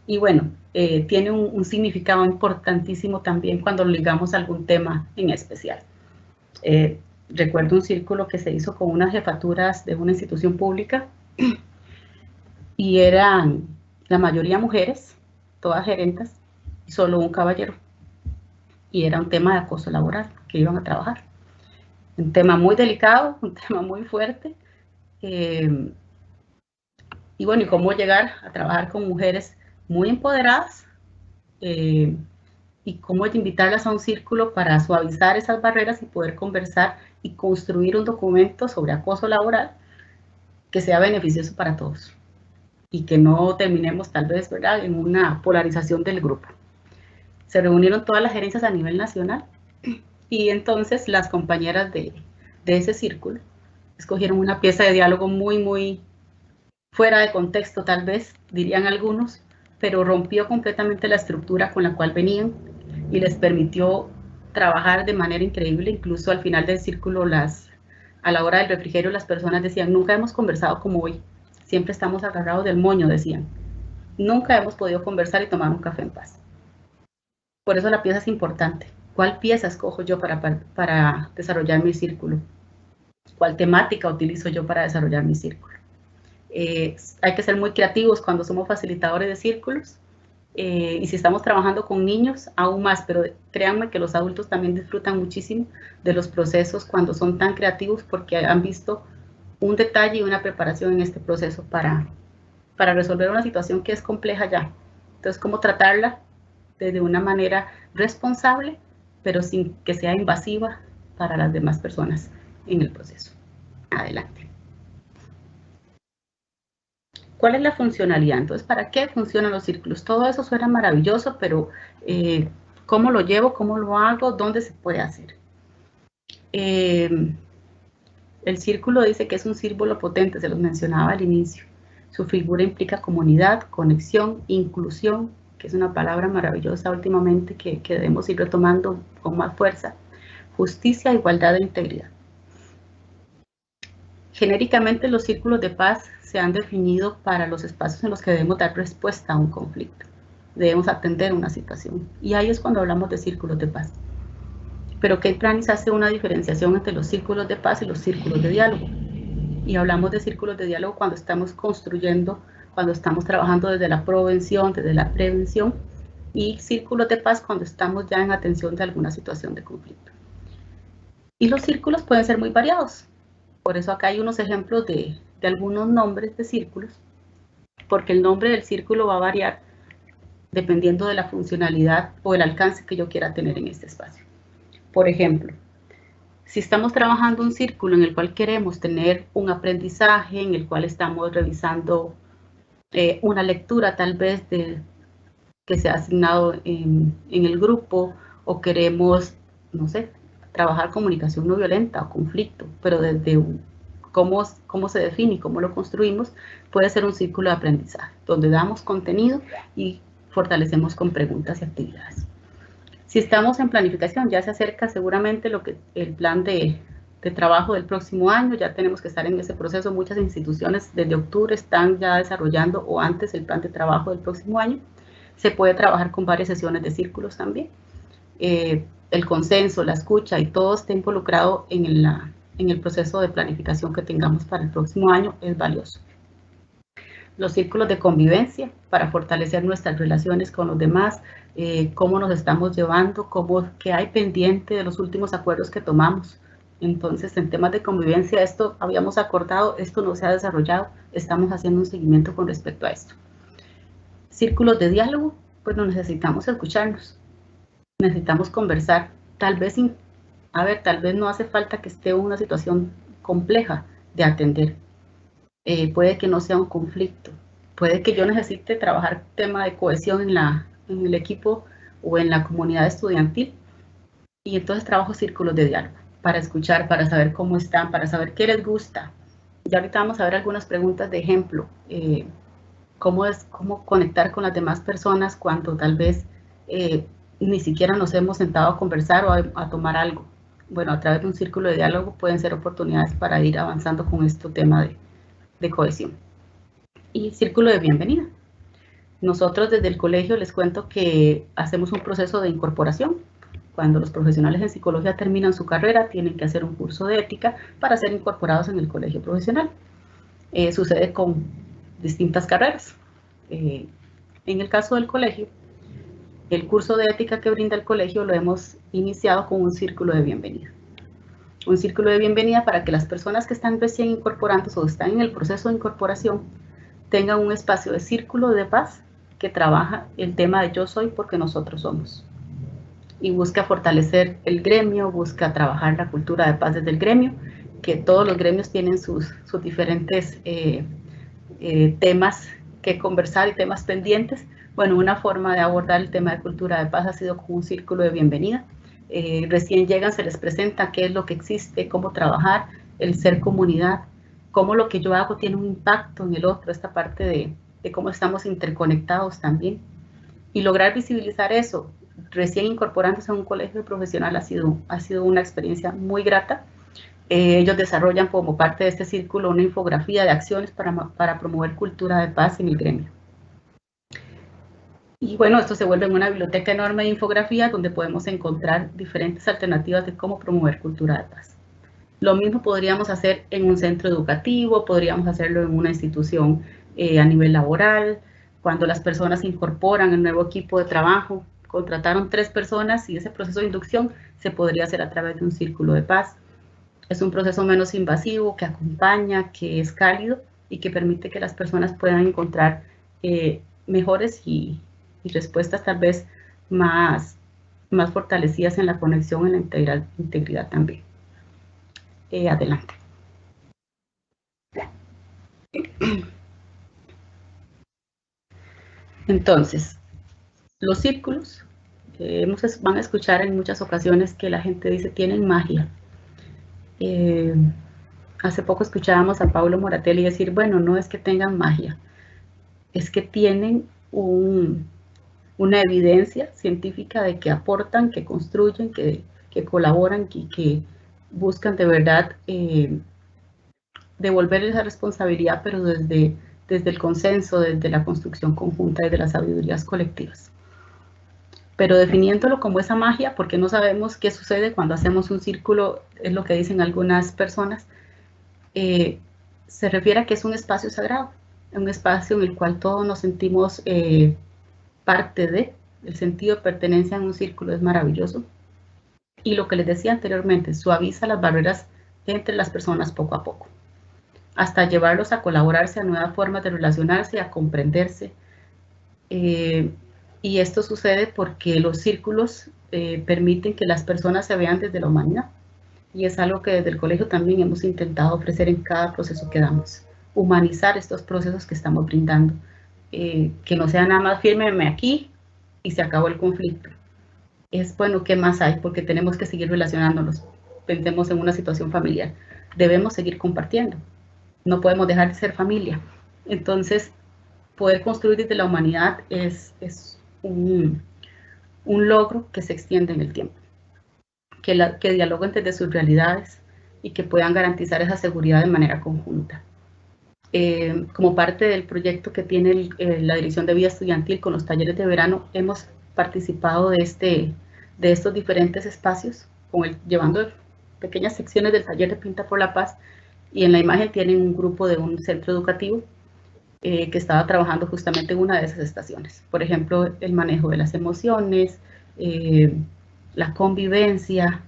[SPEAKER 4] Y bueno, tiene un significado importantísimo también cuando ligamos a algún tema en especial. Recuerdo un círculo que se hizo con unas jefaturas de una institución pública y eran la mayoría mujeres, todas gerentas, y solo un caballero. Y era un tema de acoso laboral que iban a trabajar. Un tema muy delicado, un tema muy fuerte. Y bueno, y cómo llegar a trabajar con mujeres muy empoderadas y cómo invitarlas a un círculo para suavizar esas barreras y poder conversar y construir un documento sobre acoso laboral que sea beneficioso para todos y que no terminemos tal vez, ¿verdad?, en una polarización del grupo. Se reunieron todas las gerencias a nivel nacional y entonces las compañeras de ese círculo escogieron una pieza de diálogo muy fuera de contexto, tal vez, dirían algunos, pero rompió completamente la estructura con la cual venían y les permitió trabajar de manera increíble. Incluso al final del círculo, a la hora del refrigerio, las personas decían, nunca hemos conversado como hoy, siempre estamos agarrados del moño, decían. Nunca hemos podido conversar y tomar un café en paz. Por eso la pieza es importante. ¿Cuál pieza escojo yo para desarrollar mi círculo? ¿Cuál temática utilizo yo para desarrollar mi círculo? Hay que ser muy creativos cuando somos facilitadores de círculos. Y si estamos trabajando con niños, aún más, pero créanme que los adultos también disfrutan muchísimo de los procesos cuando son tan creativos porque han visto un detalle y una preparación en este proceso para resolver una situación que es compleja ya. Entonces, cómo tratarla de una manera responsable, pero sin que sea invasiva para las demás personas en el proceso. Adelante. ¿Cuál es la funcionalidad? Entonces, ¿para qué funcionan los círculos? Todo eso suena maravilloso, pero ¿cómo lo llevo? ¿Cómo lo hago? ¿Dónde se puede hacer? El círculo dice que es un símbolo potente, se los mencionaba al inicio. Su figura implica comunidad, conexión, inclusión, que es una palabra maravillosa últimamente que debemos ir retomando con más fuerza. Justicia, igualdad e integridad. Genéricamente, los círculos de paz se han definido para los espacios en los que debemos dar respuesta a un conflicto, debemos atender una situación, y ahí es cuando hablamos de círculos de paz. Pero Kate Pranis hace una diferenciación entre los círculos de paz y los círculos de diálogo, y hablamos de círculos de diálogo cuando estamos construyendo, cuando estamos trabajando desde la prevención, y círculos de paz cuando estamos ya en atención de alguna situación de conflicto. Y los círculos pueden ser muy variados. Por eso acá hay unos ejemplos de algunos nombres de círculos, porque el nombre del círculo va a variar dependiendo de la funcionalidad o el alcance que yo quiera tener en este espacio. Por ejemplo, si estamos trabajando un círculo en el cual queremos tener un aprendizaje, en el cual estamos revisando una lectura tal vez que se ha asignado en el grupo, o queremos, no sé, trabajar comunicación no violenta o conflicto, pero desde cómo se define y cómo lo construimos, puede ser un círculo de aprendizaje, donde damos contenido y fortalecemos con preguntas y actividades. Si estamos en planificación, ya se acerca seguramente el plan de trabajo del próximo año, ya tenemos que estar en ese proceso. Muchas instituciones desde octubre están ya desarrollando o antes el plan de trabajo del próximo año. Se puede trabajar con varias sesiones de círculos también. El consenso, la escucha y todo esté involucrado en el proceso de planificación que tengamos para el próximo año es valioso. Los círculos de convivencia para fortalecer nuestras relaciones con los demás, cómo nos estamos llevando, qué hay pendiente de los últimos acuerdos que tomamos. Entonces, en temas de convivencia, esto habíamos acordado, esto no se ha desarrollado, estamos haciendo un seguimiento con respecto a esto. Círculos de diálogo, pues necesitamos escucharnos, necesitamos conversar, tal vez no hace falta que esté una situación compleja de atender, puede que no sea un conflicto, puede que yo necesite trabajar tema de cohesión en el equipo o en la comunidad estudiantil, y entonces trabajo círculos de diálogo para escuchar, para saber cómo están, para saber qué les gusta. Ya ahorita vamos a ver algunas preguntas de ejemplo, cómo conectar con las demás personas cuando tal vez ni siquiera nos hemos sentado a conversar o a tomar algo. Bueno, a través de un círculo de diálogo pueden ser oportunidades para ir avanzando con este tema de cohesión. Y círculo de bienvenida. Nosotros desde el colegio les cuento que hacemos un proceso de incorporación. Cuando los profesionales en psicología terminan su carrera, tienen que hacer un curso de ética para ser incorporados en el colegio profesional. Sucede con distintas carreras. En el caso del colegio, el curso de ética que brinda el colegio lo hemos iniciado con un círculo de bienvenida. Un círculo de bienvenida para que las personas que están recién incorporándose o están en el proceso de incorporación tengan un espacio de círculo de paz que trabaja el tema de yo soy porque nosotros somos. Y busca fortalecer el gremio, busca trabajar la cultura de paz desde el gremio, que todos los gremios tienen sus diferentes temas que conversar y temas pendientes. Bueno, una forma de abordar el tema de cultura de paz ha sido con un círculo de bienvenida. Recién llegan, se les presenta qué es lo que existe, cómo trabajar, el ser comunidad, cómo lo que yo hago tiene un impacto en el otro, esta parte de cómo estamos interconectados también. Y lograr visibilizar eso, recién incorporándose a un colegio profesional, ha sido una experiencia muy grata. Ellos desarrollan como parte de este círculo una infografía de acciones para promover cultura de paz en el gremio. Y bueno, esto se vuelve en una biblioteca enorme de infografías donde podemos encontrar diferentes alternativas de cómo promover cultura de paz. Lo mismo podríamos hacer en un centro educativo, podríamos hacerlo en una institución a nivel laboral, cuando las personas se incorporan al nuevo equipo de trabajo, contrataron 3 personas y ese proceso de inducción se podría hacer a través de un círculo de paz. Es un proceso menos invasivo, que acompaña, que es cálido y que permite que las personas puedan encontrar mejores y respuestas tal vez más fortalecidas en la conexión, en la integridad también. Adelante. Entonces, los círculos, van a escuchar en muchas ocasiones que la gente dice tienen magia. Hace poco escuchábamos a Paulo Moratelli decir, bueno, no es que tengan magia, es que tienen una evidencia científica de que aportan, que construyen, que colaboran y que buscan de verdad devolver esa responsabilidad, pero desde el consenso, desde la construcción conjunta, desde las sabidurías colectivas. Pero definiéndolo como esa magia, porque no sabemos qué sucede cuando hacemos un círculo, es lo que dicen algunas personas, se refiere a que es un espacio sagrado, un espacio en el cual todos nos sentimos parte de, el sentido de pertenencia en un círculo es maravilloso. Y lo que les decía anteriormente, suaviza las barreras entre las personas poco a poco, hasta llevarlos a colaborarse a nuevas formas de relacionarse, a comprenderse. Y esto sucede porque los círculos permiten que las personas se vean desde la humanidad. Y es algo que desde el colegio también hemos intentado ofrecer en cada proceso que damos. Humanizar estos procesos que estamos brindando. Que no sea nada más fírmeme aquí y se acabó el conflicto. Es bueno, ¿qué más hay? Porque tenemos que seguir relacionándonos. Pensemos en una situación familiar. Debemos seguir compartiendo. No podemos dejar de ser familia. Entonces, poder construir desde la humanidad es un logro que se extiende en el tiempo. Que dialoguen desde sus realidades y que puedan garantizar esa seguridad de manera conjunta. Como parte del proyecto que tiene la Dirección de Vida Estudiantil con los talleres de verano, hemos participado de estos diferentes espacios, llevando pequeñas secciones del taller de Pinta por la Paz, y en la imagen tienen un grupo de un centro educativo que estaba trabajando justamente en una de esas estaciones. Por ejemplo, el manejo de las emociones, la convivencia,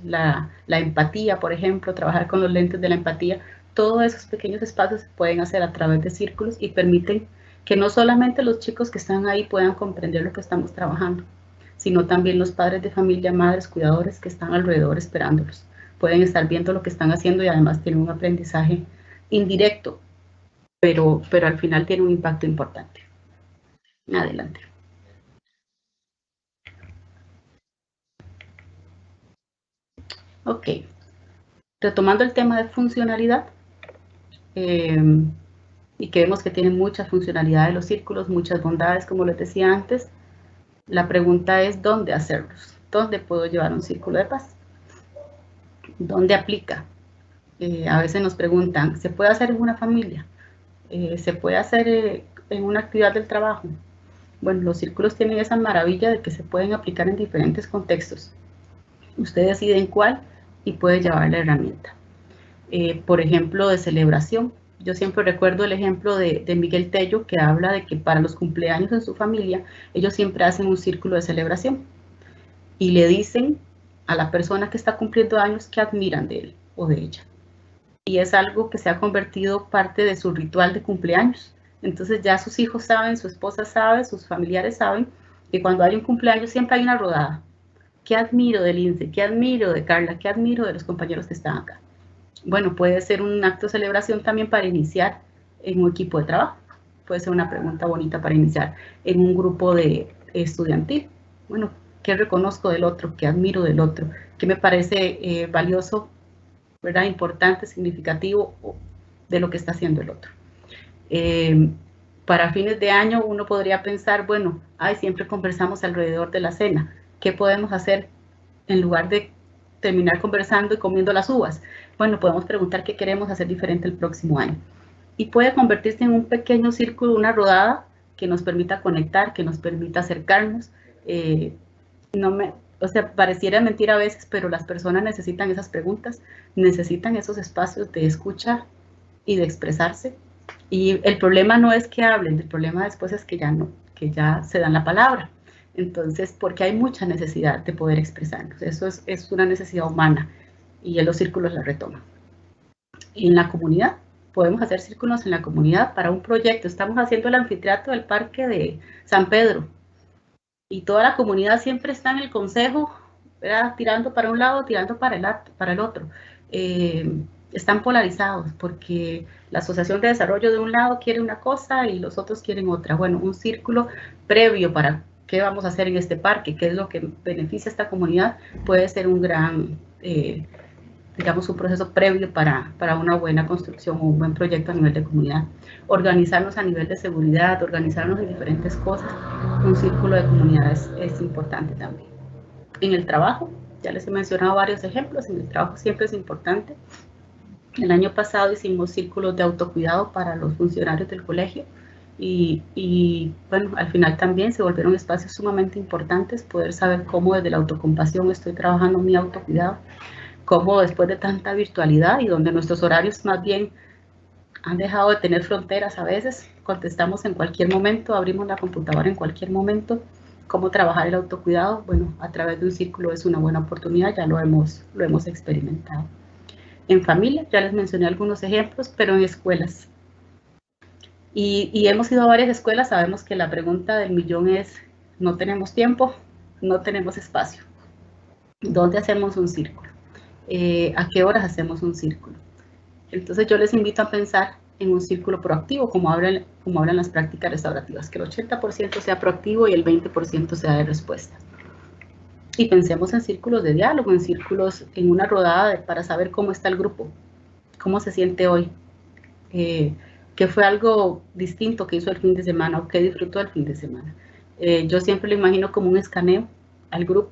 [SPEAKER 4] la empatía, por ejemplo, trabajar con los lentes de la empatía. Todos esos pequeños espacios se pueden hacer a través de círculos y permiten que no solamente los chicos que están ahí puedan comprender lo que estamos trabajando, sino también los padres de familia, madres, cuidadores que están alrededor esperándolos. Pueden estar viendo lo que están haciendo y además tienen un aprendizaje indirecto, pero al final tiene un impacto importante. Adelante. Ok. Retomando el tema de funcionalidad, y que vemos que tienen mucha funcionalidad de los círculos, muchas bondades, como les decía antes, la pregunta es ¿dónde hacerlos? ¿Dónde puedo llevar un círculo de paz? ¿Dónde aplica? A veces nos preguntan, ¿se puede hacer en una familia? ¿Se puede hacer en una actividad del trabajo? Bueno, los círculos tienen esa maravilla de que se pueden aplicar en diferentes contextos. Usted decide en cuál y puede llevar la herramienta. Por ejemplo, de celebración. Yo siempre recuerdo el ejemplo de Miguel Tello, que habla de que para los cumpleaños en su familia, ellos siempre hacen un círculo de celebración y le dicen a la persona que está cumpliendo años que admiran de él o de ella. Y es algo que se ha convertido parte de su ritual de cumpleaños. Entonces ya sus hijos saben, su esposa sabe, sus familiares saben que cuando hay un cumpleaños siempre hay una rodada. ¿Qué admiro de Lince? ¿Qué admiro de Carla? ¿Qué admiro de los compañeros que están acá? Bueno, puede ser un acto de celebración también para iniciar en un equipo de trabajo. Puede ser una pregunta bonita para iniciar en un grupo de estudiantil. Bueno, ¿qué reconozco del otro? ¿Qué admiro del otro? ¿Qué me parece valioso, ¿verdad? Importante, significativo de lo que está haciendo el otro? Para fines de año uno podría pensar, bueno, siempre conversamos alrededor de la cena. ¿Qué podemos hacer en lugar de terminar conversando y comiendo las uvas? Bueno, podemos preguntar qué queremos hacer diferente el próximo año. Y puede convertirse en un pequeño círculo, una rodada que nos permita conectar, que nos permita acercarnos. O sea, pareciera mentira a veces, pero las personas necesitan esas preguntas, necesitan esos espacios de escucha y de expresarse. Y el problema no es que hablen, el problema después es que ya se dan la palabra. Entonces, porque hay mucha necesidad de poder expresarnos. Eso es una necesidad humana y en los círculos la retoman. Y en la comunidad, podemos hacer círculos en la comunidad para un proyecto. Estamos haciendo el anfiteatro del Parque de San Pedro y toda la comunidad siempre está en el consejo, ¿verdad? Tirando para un lado, tirando para el otro. Están polarizados porque la Asociación de Desarrollo de un lado quiere una cosa y los otros quieren otra. Bueno, un círculo previo para qué vamos a hacer en este parque, qué es lo que beneficia a esta comunidad, puede ser un gran, digamos, un proceso previo para una buena construcción o un buen proyecto a nivel de comunidad. Organizarnos a nivel de seguridad, organizarnos en diferentes cosas, un círculo de comunidad es importante también. En el trabajo, ya les he mencionado varios ejemplos, en el trabajo siempre es importante. El año pasado hicimos círculos de autocuidado para los funcionarios del colegio y bueno, al final también se volvieron espacios sumamente importantes, poder saber cómo desde la autocompasión estoy trabajando mi autocuidado, cómo después de tanta virtualidad y donde nuestros horarios más bien han dejado de tener fronteras a veces, contestamos en cualquier momento, abrimos la computadora en cualquier momento, cómo trabajar el autocuidado, bueno, a través de un círculo es una buena oportunidad, ya lo hemos experimentado. En familia, ya les mencioné algunos ejemplos, pero en escuelas. Y hemos ido a varias escuelas, sabemos que la pregunta del millón es, no tenemos tiempo, no tenemos espacio. ¿Dónde hacemos un círculo? ¿A qué horas hacemos un círculo? Entonces yo les invito a pensar en un círculo proactivo, como hablan las prácticas restaurativas, que el 80% sea proactivo y el 20% sea de respuesta. Y pensemos en círculos de diálogo, en una rodada para saber cómo está el grupo, cómo se siente hoy, qué fue algo distinto que hizo el fin de semana o qué disfrutó el fin de semana. Yo siempre lo imagino como un escaneo al grupo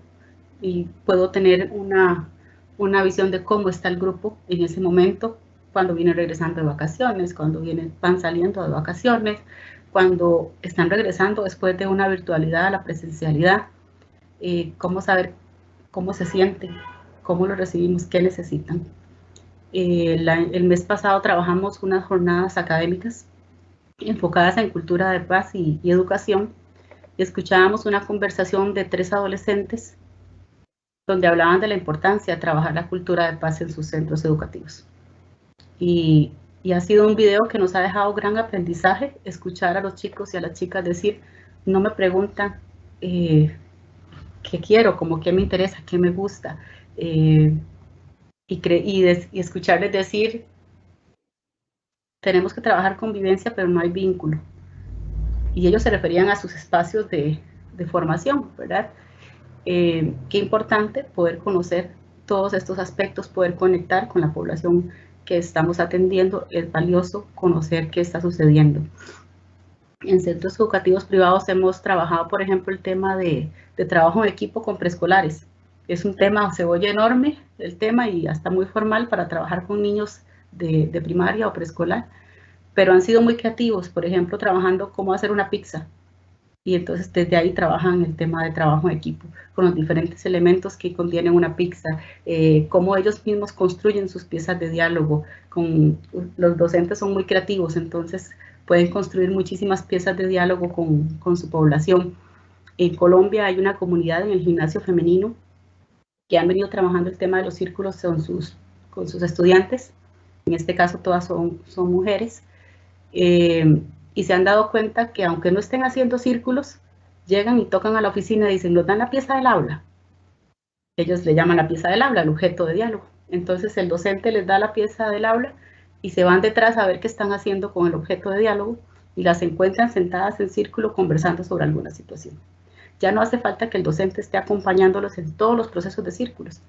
[SPEAKER 4] y puedo tener una visión de cómo está el grupo en ese momento, cuando vienen regresando de vacaciones, cuando van saliendo de vacaciones, cuando están regresando después de una virtualidad a la presencialidad. Cómo saber cómo se sienten, cómo lo recibimos, qué necesitan. El mes pasado trabajamos unas jornadas académicas enfocadas en cultura de paz y educación. Escuchábamos una conversación de 3 adolescentes donde hablaban de la importancia de trabajar la cultura de paz en sus centros educativos. Y ha sido un video que nos ha dejado gran aprendizaje, escuchar a los chicos y a las chicas decir, no me preguntan qué quiero, como qué me interesa, qué me gusta, y escucharles decir, tenemos que trabajar convivencia, pero no hay vínculo. Y ellos se referían a sus espacios de formación, ¿verdad? Qué importante poder conocer todos estos aspectos, poder conectar con la población que estamos atendiendo, es valioso conocer qué está sucediendo. En centros educativos privados hemos trabajado, por ejemplo, el tema de trabajo en equipo con preescolares. Es un tema, se oye enorme el tema y hasta muy formal para trabajar con niños de primaria o preescolar, pero han sido muy creativos, por ejemplo, trabajando cómo hacer una pizza. Y entonces desde ahí trabajan el tema de trabajo en equipo, con los diferentes elementos que contienen una pizza, cómo ellos mismos construyen sus piezas de diálogo. Los docentes son muy creativos, entonces pueden construir muchísimas piezas de diálogo con su población. En Colombia hay una comunidad en el gimnasio femenino que han venido trabajando el tema de los círculos con sus estudiantes, en este caso todas son mujeres, y se han dado cuenta que aunque no estén haciendo círculos, llegan y tocan a la oficina y dicen, nos dan la pieza del aula. Ellos le llaman la pieza del aula, el objeto de diálogo. Entonces el docente les da la pieza del aula y se van detrás a ver qué están haciendo con el objeto de diálogo y las encuentran sentadas en círculo conversando sobre alguna situación. Ya no hace falta que el docente esté acompañándolos en todos los procesos de círculos.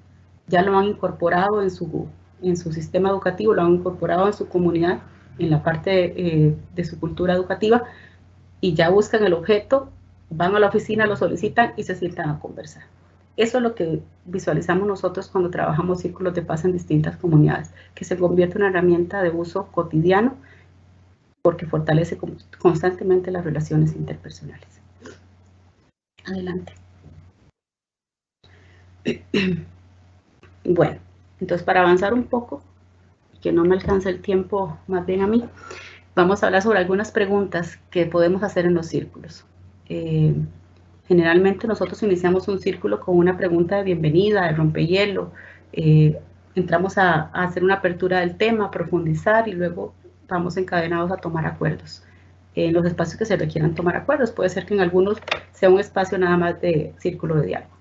[SPEAKER 4] Ya lo han incorporado en su sistema educativo, lo han incorporado en su comunidad, en la parte de su cultura educativa, y ya buscan el objeto, van a la oficina, lo solicitan y se sientan a conversar. Eso es lo que visualizamos nosotros cuando trabajamos círculos de paz en distintas comunidades, que se convierte en una herramienta de uso cotidiano porque fortalece constantemente las relaciones interpersonales. Adelante. Bueno, entonces para avanzar un poco, que no me alcanza el tiempo más bien a mí, vamos a hablar sobre algunas preguntas que podemos hacer en los círculos. Generalmente nosotros iniciamos un círculo con una pregunta de bienvenida, de rompehielo, entramos a hacer una apertura del tema, a profundizar y luego vamos encadenados a tomar acuerdos. En los espacios que se requieran tomar acuerdos, puede ser que en algunos sea un espacio nada más de círculo de diálogo.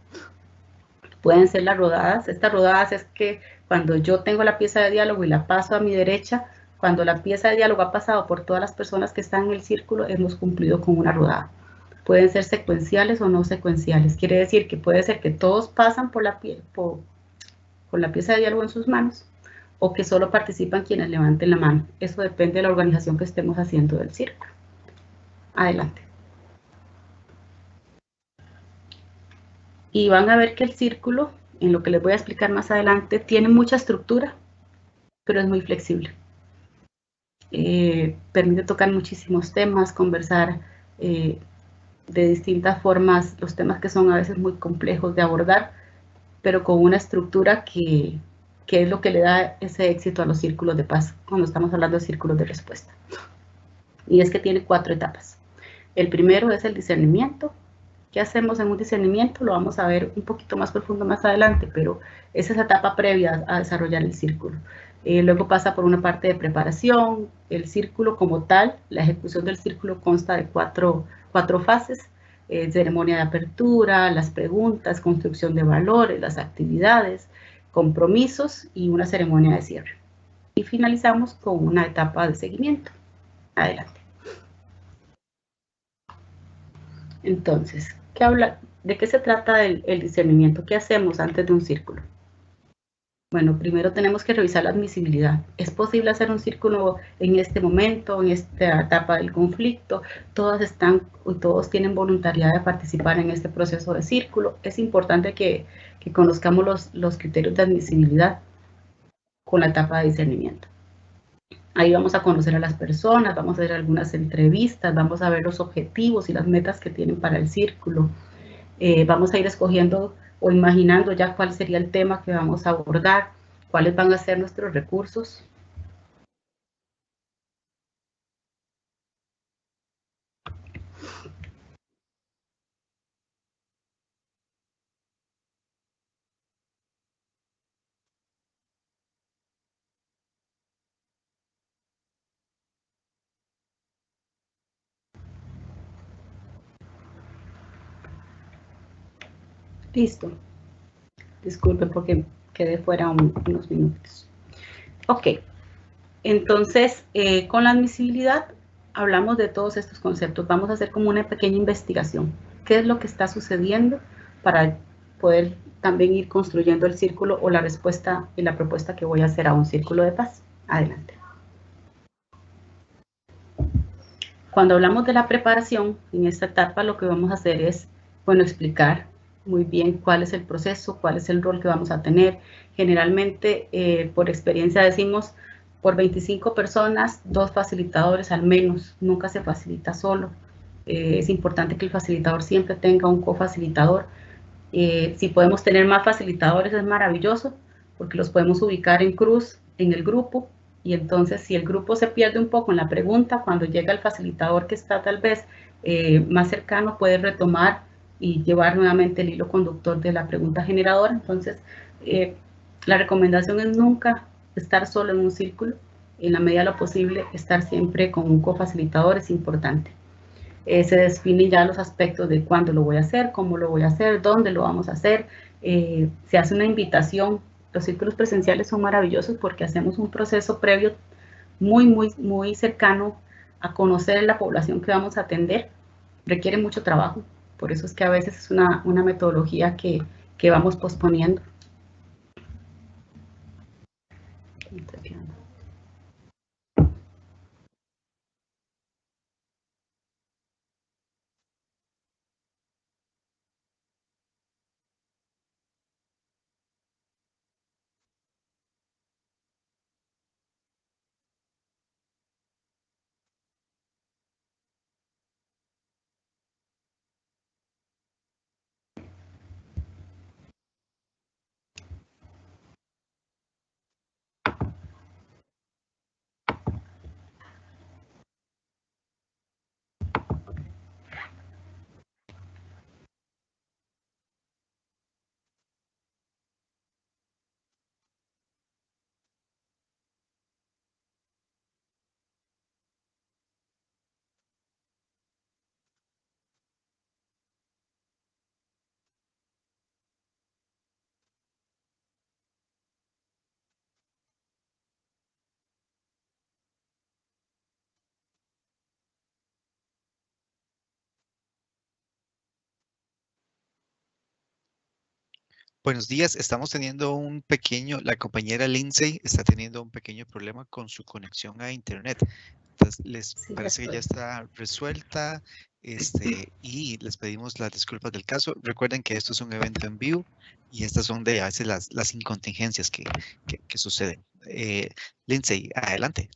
[SPEAKER 4] Pueden ser las rodadas. Estas rodadas es que cuando yo tengo la pieza de diálogo y la paso a mi derecha, cuando la pieza de diálogo ha pasado por todas las personas que están en el círculo, hemos cumplido con una rodada. Pueden ser secuenciales o no secuenciales. Quiere decir que puede ser que todos pasan por la pieza de diálogo en sus manos o que solo participan quienes levanten la mano. Eso depende de la organización que estemos haciendo del círculo. Adelante. Y van a ver que el círculo, en lo que les voy a explicar más adelante, tiene mucha estructura, pero es muy flexible. Permite tocar muchísimos temas, conversar de distintas formas, los temas que son a veces muy complejos de abordar, pero con una estructura que es lo que le da ese éxito a los círculos de paz, cuando estamos hablando de círculos de respuesta. Y es que tiene 4 etapas. El primero es el discernimiento. ¿Qué hacemos en un discernimiento? Lo vamos a ver un poquito más profundo más adelante, pero es esa etapa previa a desarrollar el círculo. Luego pasa por una parte de preparación. El círculo como tal, la ejecución del círculo consta de cuatro fases. Ceremonia de apertura, las preguntas, construcción de valores, las actividades, compromisos y una ceremonia de cierre. Y finalizamos con una etapa de seguimiento. Adelante. Entonces, ¿de qué se trata el discernimiento? ¿Qué hacemos antes de un círculo? Bueno, primero tenemos que revisar la admisibilidad. ¿Es posible hacer un círculo en este momento, en esta etapa del conflicto? Todos tienen voluntariedad de participar en este proceso de círculo. Es importante que conozcamos los criterios de admisibilidad con la etapa de discernimiento. Ahí vamos a conocer a las personas, vamos a hacer algunas entrevistas, vamos a ver los objetivos y las metas que tienen para el círculo. Vamos a ir escogiendo o imaginando ya cuál sería el tema que vamos a abordar, cuáles van a ser nuestros recursos. Listo. Disculpen porque quedé fuera unos minutos. Ok. Entonces, con la admisibilidad hablamos de todos estos conceptos. Vamos a hacer como una pequeña investigación. ¿Qué es lo que está sucediendo para poder también ir construyendo el círculo o la respuesta y la propuesta que voy a hacer a un círculo de paz? Adelante. Cuando hablamos de la preparación, en esta etapa lo que vamos a hacer es, bueno, explicar muy bien cuál es el proceso, cuál es el rol que vamos a tener. Generalmente, por experiencia decimos, por 25 personas, 2 facilitadores al menos, nunca se facilita solo. Es importante que el facilitador siempre tenga un cofacilitador. Si podemos tener más facilitadores es maravilloso, porque los podemos ubicar en cruz en el grupo, y entonces si el grupo se pierde un poco en la pregunta, cuando llega el facilitador que está tal vez más cercano, puede retomar y llevar nuevamente el hilo conductor de la pregunta generadora. Entonces, la recomendación es nunca estar solo en un círculo. En la medida de lo posible, estar siempre con un cofacilitador es importante. Se definen ya los aspectos de cuándo lo voy a hacer, cómo lo voy a hacer, dónde lo vamos a hacer. Se hace una invitación. Los círculos presenciales son maravillosos porque hacemos un proceso previo muy cercano a conocer la población que vamos a atender. Requiere mucho trabajo, por eso es que a veces es una metodología que vamos posponiendo.
[SPEAKER 5] Buenos días, estamos teniendo la compañera Lindsay está teniendo un pequeño problema con su conexión a internet. Entonces, les
[SPEAKER 4] Sí,
[SPEAKER 5] parece que ya está resuelta, y les pedimos las disculpas del caso. Recuerden que esto es un evento en vivo y estas son a veces las incontingencias que suceden. Lindsay, adelante.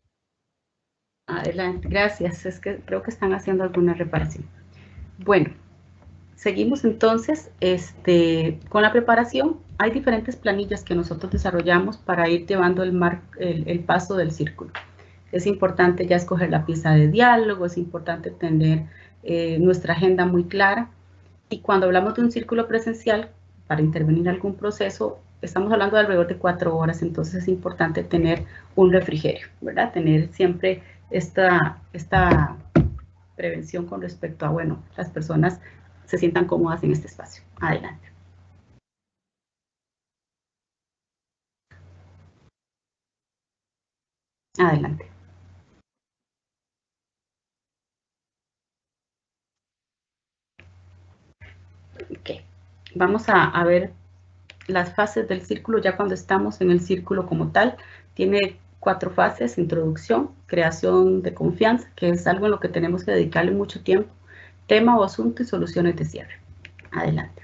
[SPEAKER 4] Adelante, gracias. Es que creo que están haciendo alguna reparación. Bueno, seguimos entonces con la preparación. Hay diferentes planillas que nosotros desarrollamos para ir llevando el paso del círculo. Es importante ya escoger la pieza de diálogo, es importante tener nuestra agenda muy clara. Y cuando hablamos de un círculo presencial, para intervenir en algún proceso, estamos hablando de alrededor de 4 horas, entonces es importante tener un refrigerio, ¿verdad? Tener siempre esta prevención con respecto a, bueno, las personas se sientan cómodas en este espacio. Adelante. Adelante. Ok. Vamos a ver las fases del círculo ya cuando estamos en el círculo como tal. Tiene 4 fases: introducción, creación de confianza, que es algo en lo que tenemos que dedicarle mucho tiempo, tema o asunto y soluciones de cierre. Adelante.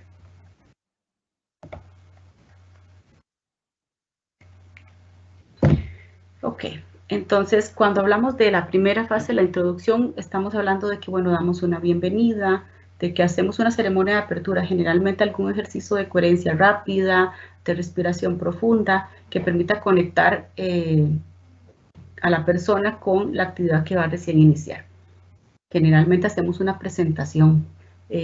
[SPEAKER 4] Ok, entonces cuando hablamos de la primera fase, la introducción, estamos hablando de que, bueno, damos una bienvenida, de que hacemos una ceremonia de apertura, generalmente algún ejercicio de coherencia rápida, de respiración profunda, que permita conectar a la persona con la actividad que va a recién iniciar. Generalmente hacemos una presentación,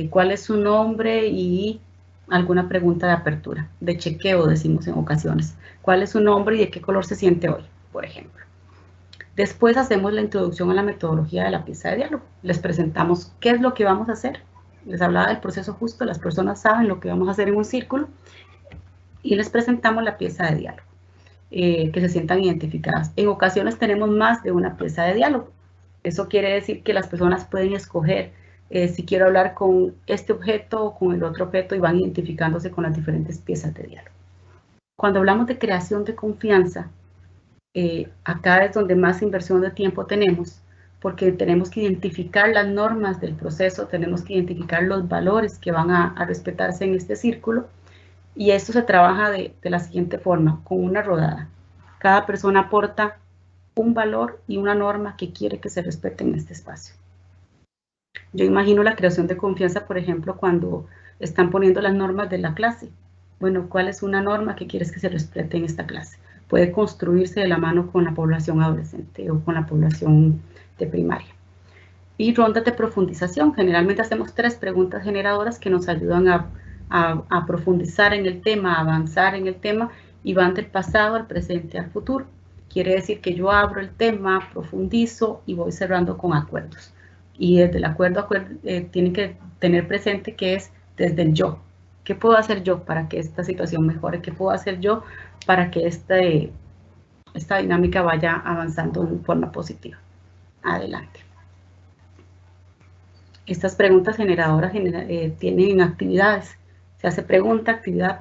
[SPEAKER 4] cuál es su nombre y alguna pregunta de apertura, de chequeo decimos en ocasiones, cuál es su nombre y de qué color se siente hoy, por ejemplo. Después hacemos la introducción a la metodología de la pieza de diálogo, les presentamos qué es lo que vamos a hacer, les hablaba del proceso justo, las personas saben lo que vamos a hacer en un círculo y les presentamos la pieza de diálogo, que se sientan identificadas. En ocasiones tenemos más de una pieza de diálogo. Eso quiere decir que las personas pueden escoger si quiero hablar con este objeto o con el otro objeto y van identificándose con las diferentes piezas de diálogo. Cuando hablamos de creación de confianza, acá es donde más inversión de tiempo tenemos, porque tenemos que identificar las normas del proceso, tenemos que identificar los valores que van a respetarse en este círculo, y esto se trabaja de la siguiente forma, con una rodada. Cada persona aporta un valor y una norma que quiere que se respete en este espacio. Yo imagino la creación de confianza, por ejemplo, cuando están poniendo las normas de la clase. Bueno, ¿cuál es una norma que quieres que se respete en esta clase? Puede construirse de la mano con la población adolescente o con la población de primaria. Y rondas de profundización. Generalmente hacemos 3 preguntas generadoras que nos ayudan a profundizar en el tema, a avanzar en el tema, y van del pasado al presente al futuro. Quiere decir que yo abro el tema, profundizo y voy cerrando con acuerdos. Y desde el acuerdo a acuerdo tienen que tener presente que es desde el yo. ¿Qué puedo hacer yo para que esta situación mejore? ¿Qué puedo hacer yo para que esta dinámica vaya avanzando en forma positiva? Adelante. Estas preguntas generadoras tienen actividades. Se hace pregunta, actividad,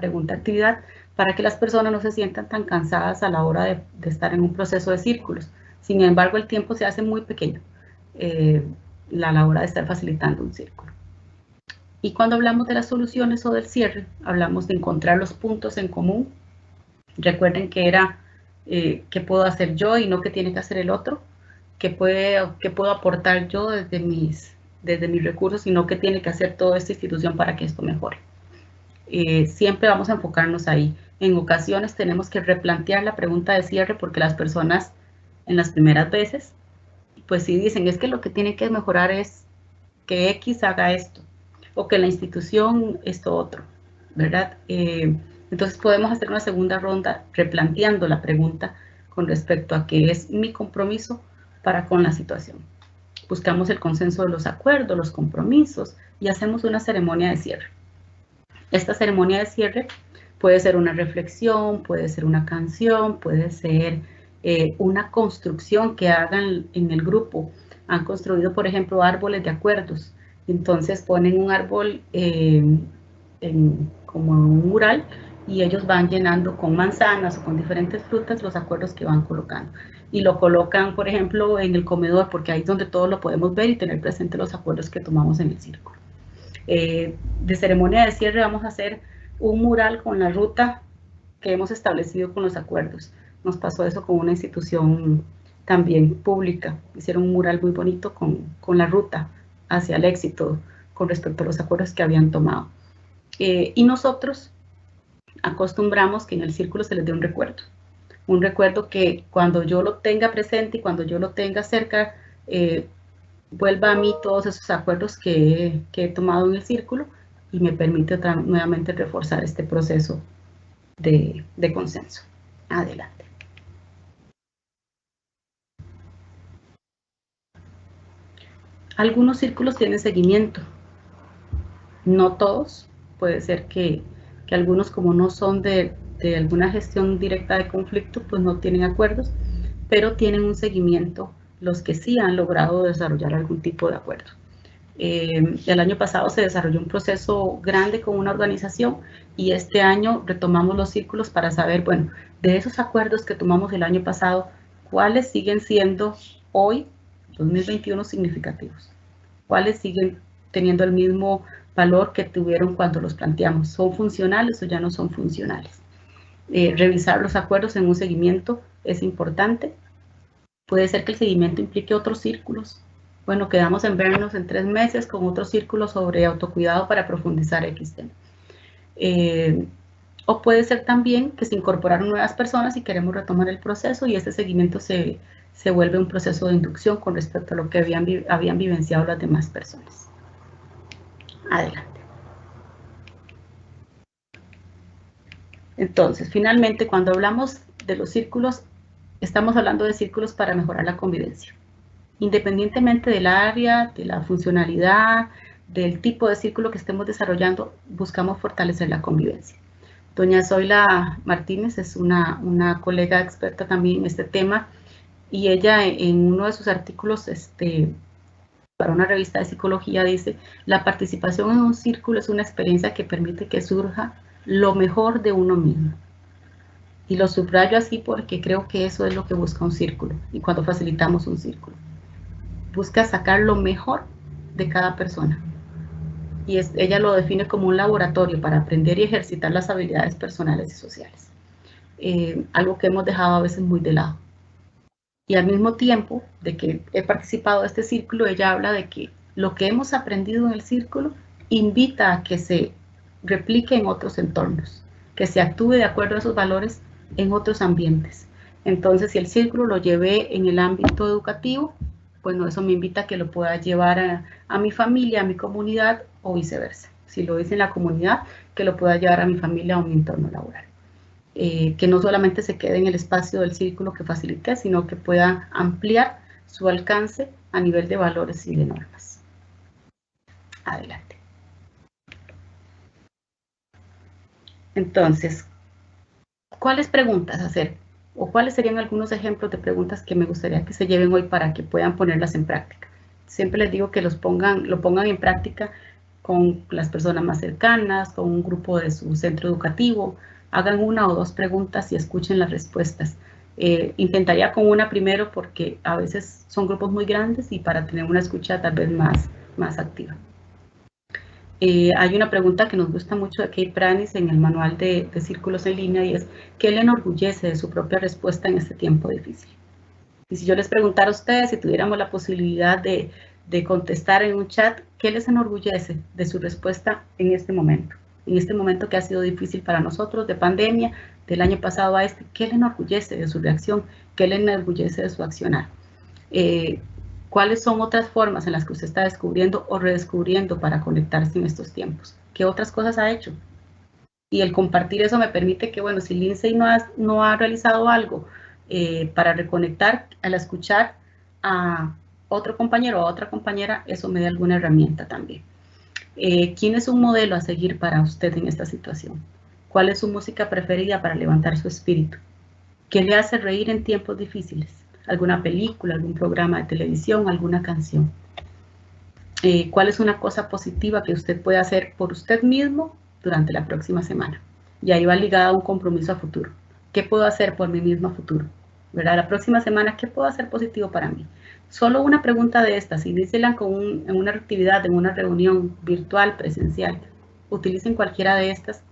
[SPEAKER 4] para que las personas no se sientan tan cansadas a la hora de estar en un proceso de círculos. Sin embargo, el tiempo se hace muy pequeño a la hora de estar facilitando un círculo. Y cuando hablamos de las soluciones o del cierre, hablamos de encontrar los puntos en común. Recuerden que era qué puedo hacer yo y no qué tiene que hacer el otro, qué puedo aportar yo desde mis recursos y no qué tiene que hacer toda esta institución para que esto mejore. Siempre vamos a enfocarnos ahí. En ocasiones tenemos que replantear la pregunta de cierre porque las personas en las primeras veces, pues sí dicen, es que lo que tiene que mejorar es que X haga esto o que la institución esto otro, ¿verdad? Entonces podemos hacer una segunda ronda replanteando la pregunta con respecto a qué es mi compromiso para con la situación. Buscamos el consenso de los acuerdos, los compromisos y hacemos una ceremonia de cierre. Esta ceremonia de cierre puede ser una reflexión, puede ser una canción, puede ser una construcción que hagan en el grupo. Han construido, por ejemplo, árboles de acuerdos. Entonces ponen un árbol como un mural y ellos van llenando con manzanas o con diferentes frutas los acuerdos que van colocando. Y lo colocan, por ejemplo, en el comedor, porque ahí es donde todos lo podemos ver y tener presente los acuerdos que tomamos en el círculo. De ceremonia de cierre vamos a hacer un mural con la ruta que hemos establecido con los acuerdos. Nos pasó eso con una institución también pública. Hicieron un mural muy bonito con la ruta hacia el éxito con respecto a los acuerdos que habían tomado. Y nosotros acostumbramos que en el círculo se les dé un recuerdo que cuando yo lo tenga presente y cuando yo lo tenga cerca, vuelva a mí todos esos acuerdos que he tomado en el círculo y me permite nuevamente reforzar este proceso de consenso. Adelante. Algunos círculos tienen seguimiento, no todos. Puede ser que algunos, como no son de alguna gestión directa de conflicto, pues no tienen acuerdos, pero tienen un seguimiento los que sí han logrado desarrollar algún tipo de acuerdo. El año pasado se desarrolló un proceso grande con una organización y este año retomamos los círculos para saber, bueno, de esos acuerdos que tomamos el año pasado, ¿cuáles siguen siendo hoy, 2021, significativos? ¿Cuáles siguen teniendo el mismo valor que tuvieron cuando los planteamos? ¿Son funcionales o ya no son funcionales? Revisar los acuerdos en un seguimiento es importante. Puede ser que el seguimiento implique otros círculos. Bueno, quedamos en vernos en 3 meses con otro círculo sobre autocuidado para profundizar X tema. O puede ser también que se incorporaron nuevas personas y queremos retomar el proceso y este seguimiento se vuelve un proceso de inducción con respecto a lo que habían vivenciado las demás personas. Adelante. Entonces, finalmente, cuando hablamos de los círculos, estamos hablando de círculos para mejorar la convivencia. Independientemente del área, de la funcionalidad, del tipo de círculo que estemos desarrollando, buscamos fortalecer la convivencia. Doña Zoila Martínez es una colega experta también en este tema y ella en uno de sus artículos para una revista de psicología dice: la participación en un círculo es una experiencia que permite que surja lo mejor de uno mismo. Y lo subrayo así porque creo que eso es lo que busca un círculo y cuando facilitamos un círculo. Busca sacar lo mejor de cada persona. Y ella lo define como un laboratorio para aprender y ejercitar las habilidades personales y sociales. Algo que hemos dejado a veces muy de lado. Y al mismo tiempo de que he participado de este círculo, ella habla de que lo que hemos aprendido en el círculo invita a que se replique en otros entornos, que se actúe de acuerdo a esos valores en otros ambientes. Entonces, si el círculo lo llevé en el ámbito educativo, bueno, eso me invita a que lo pueda llevar a mi familia, a mi comunidad o viceversa. Si lo hice en la comunidad, que lo pueda llevar a mi familia o a mi entorno laboral. Que no solamente se quede en el espacio del círculo que facilité, sino que pueda ampliar su alcance a nivel de valores y de normas. Adelante. Entonces, ¿cuáles preguntas hacer? ¿O cuáles serían algunos ejemplos de preguntas que me gustaría que se lleven hoy para que puedan ponerlas en práctica? Siempre les digo que lo pongan en práctica con las personas más cercanas, con un grupo de su centro educativo. Hagan 1 o 2 preguntas y escuchen las respuestas. Intentaría con una primero porque a veces son grupos muy grandes y para tener una escucha tal vez más activa. Hay una pregunta que nos gusta mucho de Kate Pranis en el manual de círculos en línea y es: ¿qué le enorgullece de su propia respuesta en este tiempo difícil? Y si yo les preguntara a ustedes, si tuviéramos la posibilidad de contestar en un chat, ¿qué les enorgullece de su respuesta en este momento? En este momento que ha sido difícil para nosotros, de pandemia, del año pasado a este, ¿qué le enorgullece de su reacción? ¿Qué le enorgullece de su accionar? ¿Cuáles son otras formas en las que usted está descubriendo o redescubriendo para conectarse en estos tiempos? ¿Qué otras cosas ha hecho? Y el compartir eso me permite que, bueno, si Lindsay no ha realizado algo para reconectar, al escuchar a otro compañero o a otra compañera, eso me da alguna herramienta también. ¿Quién es un modelo a seguir para usted en esta situación? ¿Cuál es su música preferida para levantar su espíritu? ¿Qué le hace reír en tiempos difíciles? ¿Alguna película, algún programa de televisión, alguna canción? ¿Cuál es una cosa positiva que usted puede hacer por usted mismo durante la próxima semana? y ahí va ligada a un compromiso a futuro. ¿Qué puedo hacer por mí mismo a futuro? ¿Verdad? La próxima semana, ¿qué puedo hacer positivo para mí? Solo una pregunta de estas, inícienla en una actividad, en una reunión virtual, presencial. Utilicen cualquiera de estas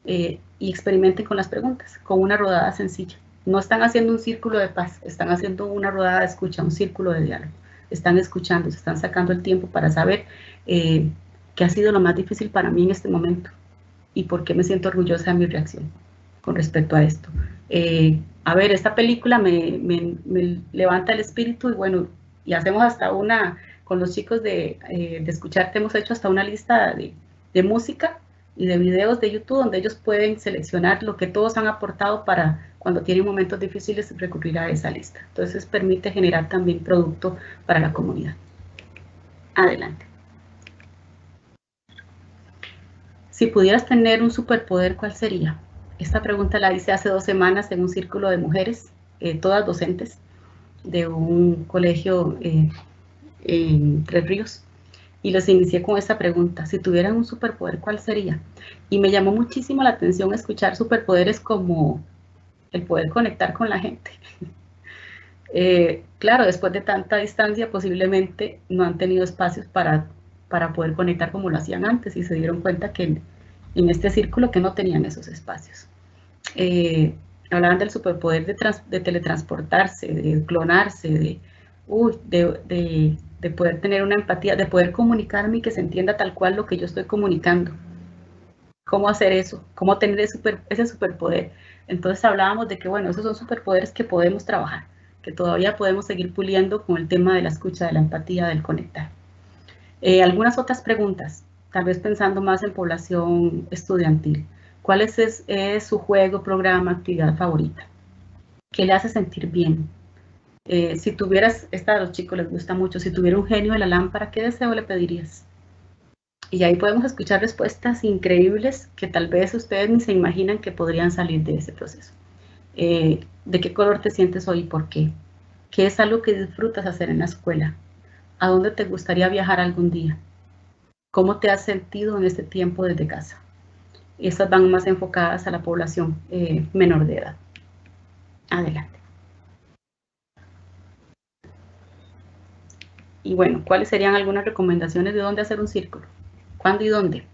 [SPEAKER 4] y experimenten con las preguntas, con una rodada sencilla. No están haciendo un círculo de paz, están haciendo una rodada de escucha, un círculo de diálogo. Están escuchando, se están sacando el tiempo para saber qué ha sido lo más difícil para mí en este momento y por qué me siento orgullosa de mi reacción con respecto a esto. A ver, esta película me levanta el espíritu y bueno, y hacemos hasta una, con los chicos de Escucharte, hemos hecho hasta una lista de música y de videos de YouTube donde ellos pueden seleccionar lo que todos han aportado para cuando tienen momentos difíciles recurrir a esa lista. Entonces permite generar también producto para la comunidad. Adelante. Si pudieras tener un superpoder, ¿cuál sería? Esta pregunta la hice hace 2 semanas en un círculo de mujeres, todas docentes, de un colegio en Tres Ríos. Y los inicié con esta pregunta: si tuvieran un superpoder, ¿cuál sería? Y me llamó muchísimo la atención escuchar superpoderes como el poder conectar con la gente. Claro, después de tanta distancia, posiblemente no han tenido espacios para poder conectar como lo hacían antes y se dieron cuenta que en este círculo que no tenían esos espacios. Hablaban del superpoder de teletransportarse, de clonarse, de poder tener una empatía, de poder comunicarme y que se entienda tal cual lo que yo estoy comunicando. ¿Cómo hacer eso? ¿Cómo tener ese superpoder? Entonces hablábamos de que, bueno, esos son superpoderes que podemos trabajar, que todavía podemos seguir puliendo con el tema de la escucha, de la empatía, del conectar. Algunas otras preguntas, tal vez pensando más en población estudiantil. ¿Cuál es su juego, programa, actividad favorita? ¿Qué le hace sentir bien? Si tuvieras, esta a los chicos les gusta mucho, si tuviera un genio de la lámpara, ¿qué deseo le pedirías? Y ahí podemos escuchar respuestas increíbles que tal vez ustedes ni se imaginan que podrían salir de ese proceso. ¿De qué color te sientes hoy y por qué? ¿Qué es algo que disfrutas hacer en la escuela? ¿A dónde te gustaría viajar algún día? ¿Cómo te has sentido en este tiempo desde casa? Estas van más enfocadas a la población menor de edad. Adelante. Y bueno, ¿cuáles serían algunas recomendaciones de dónde hacer un círculo? ¿Cuándo y dónde?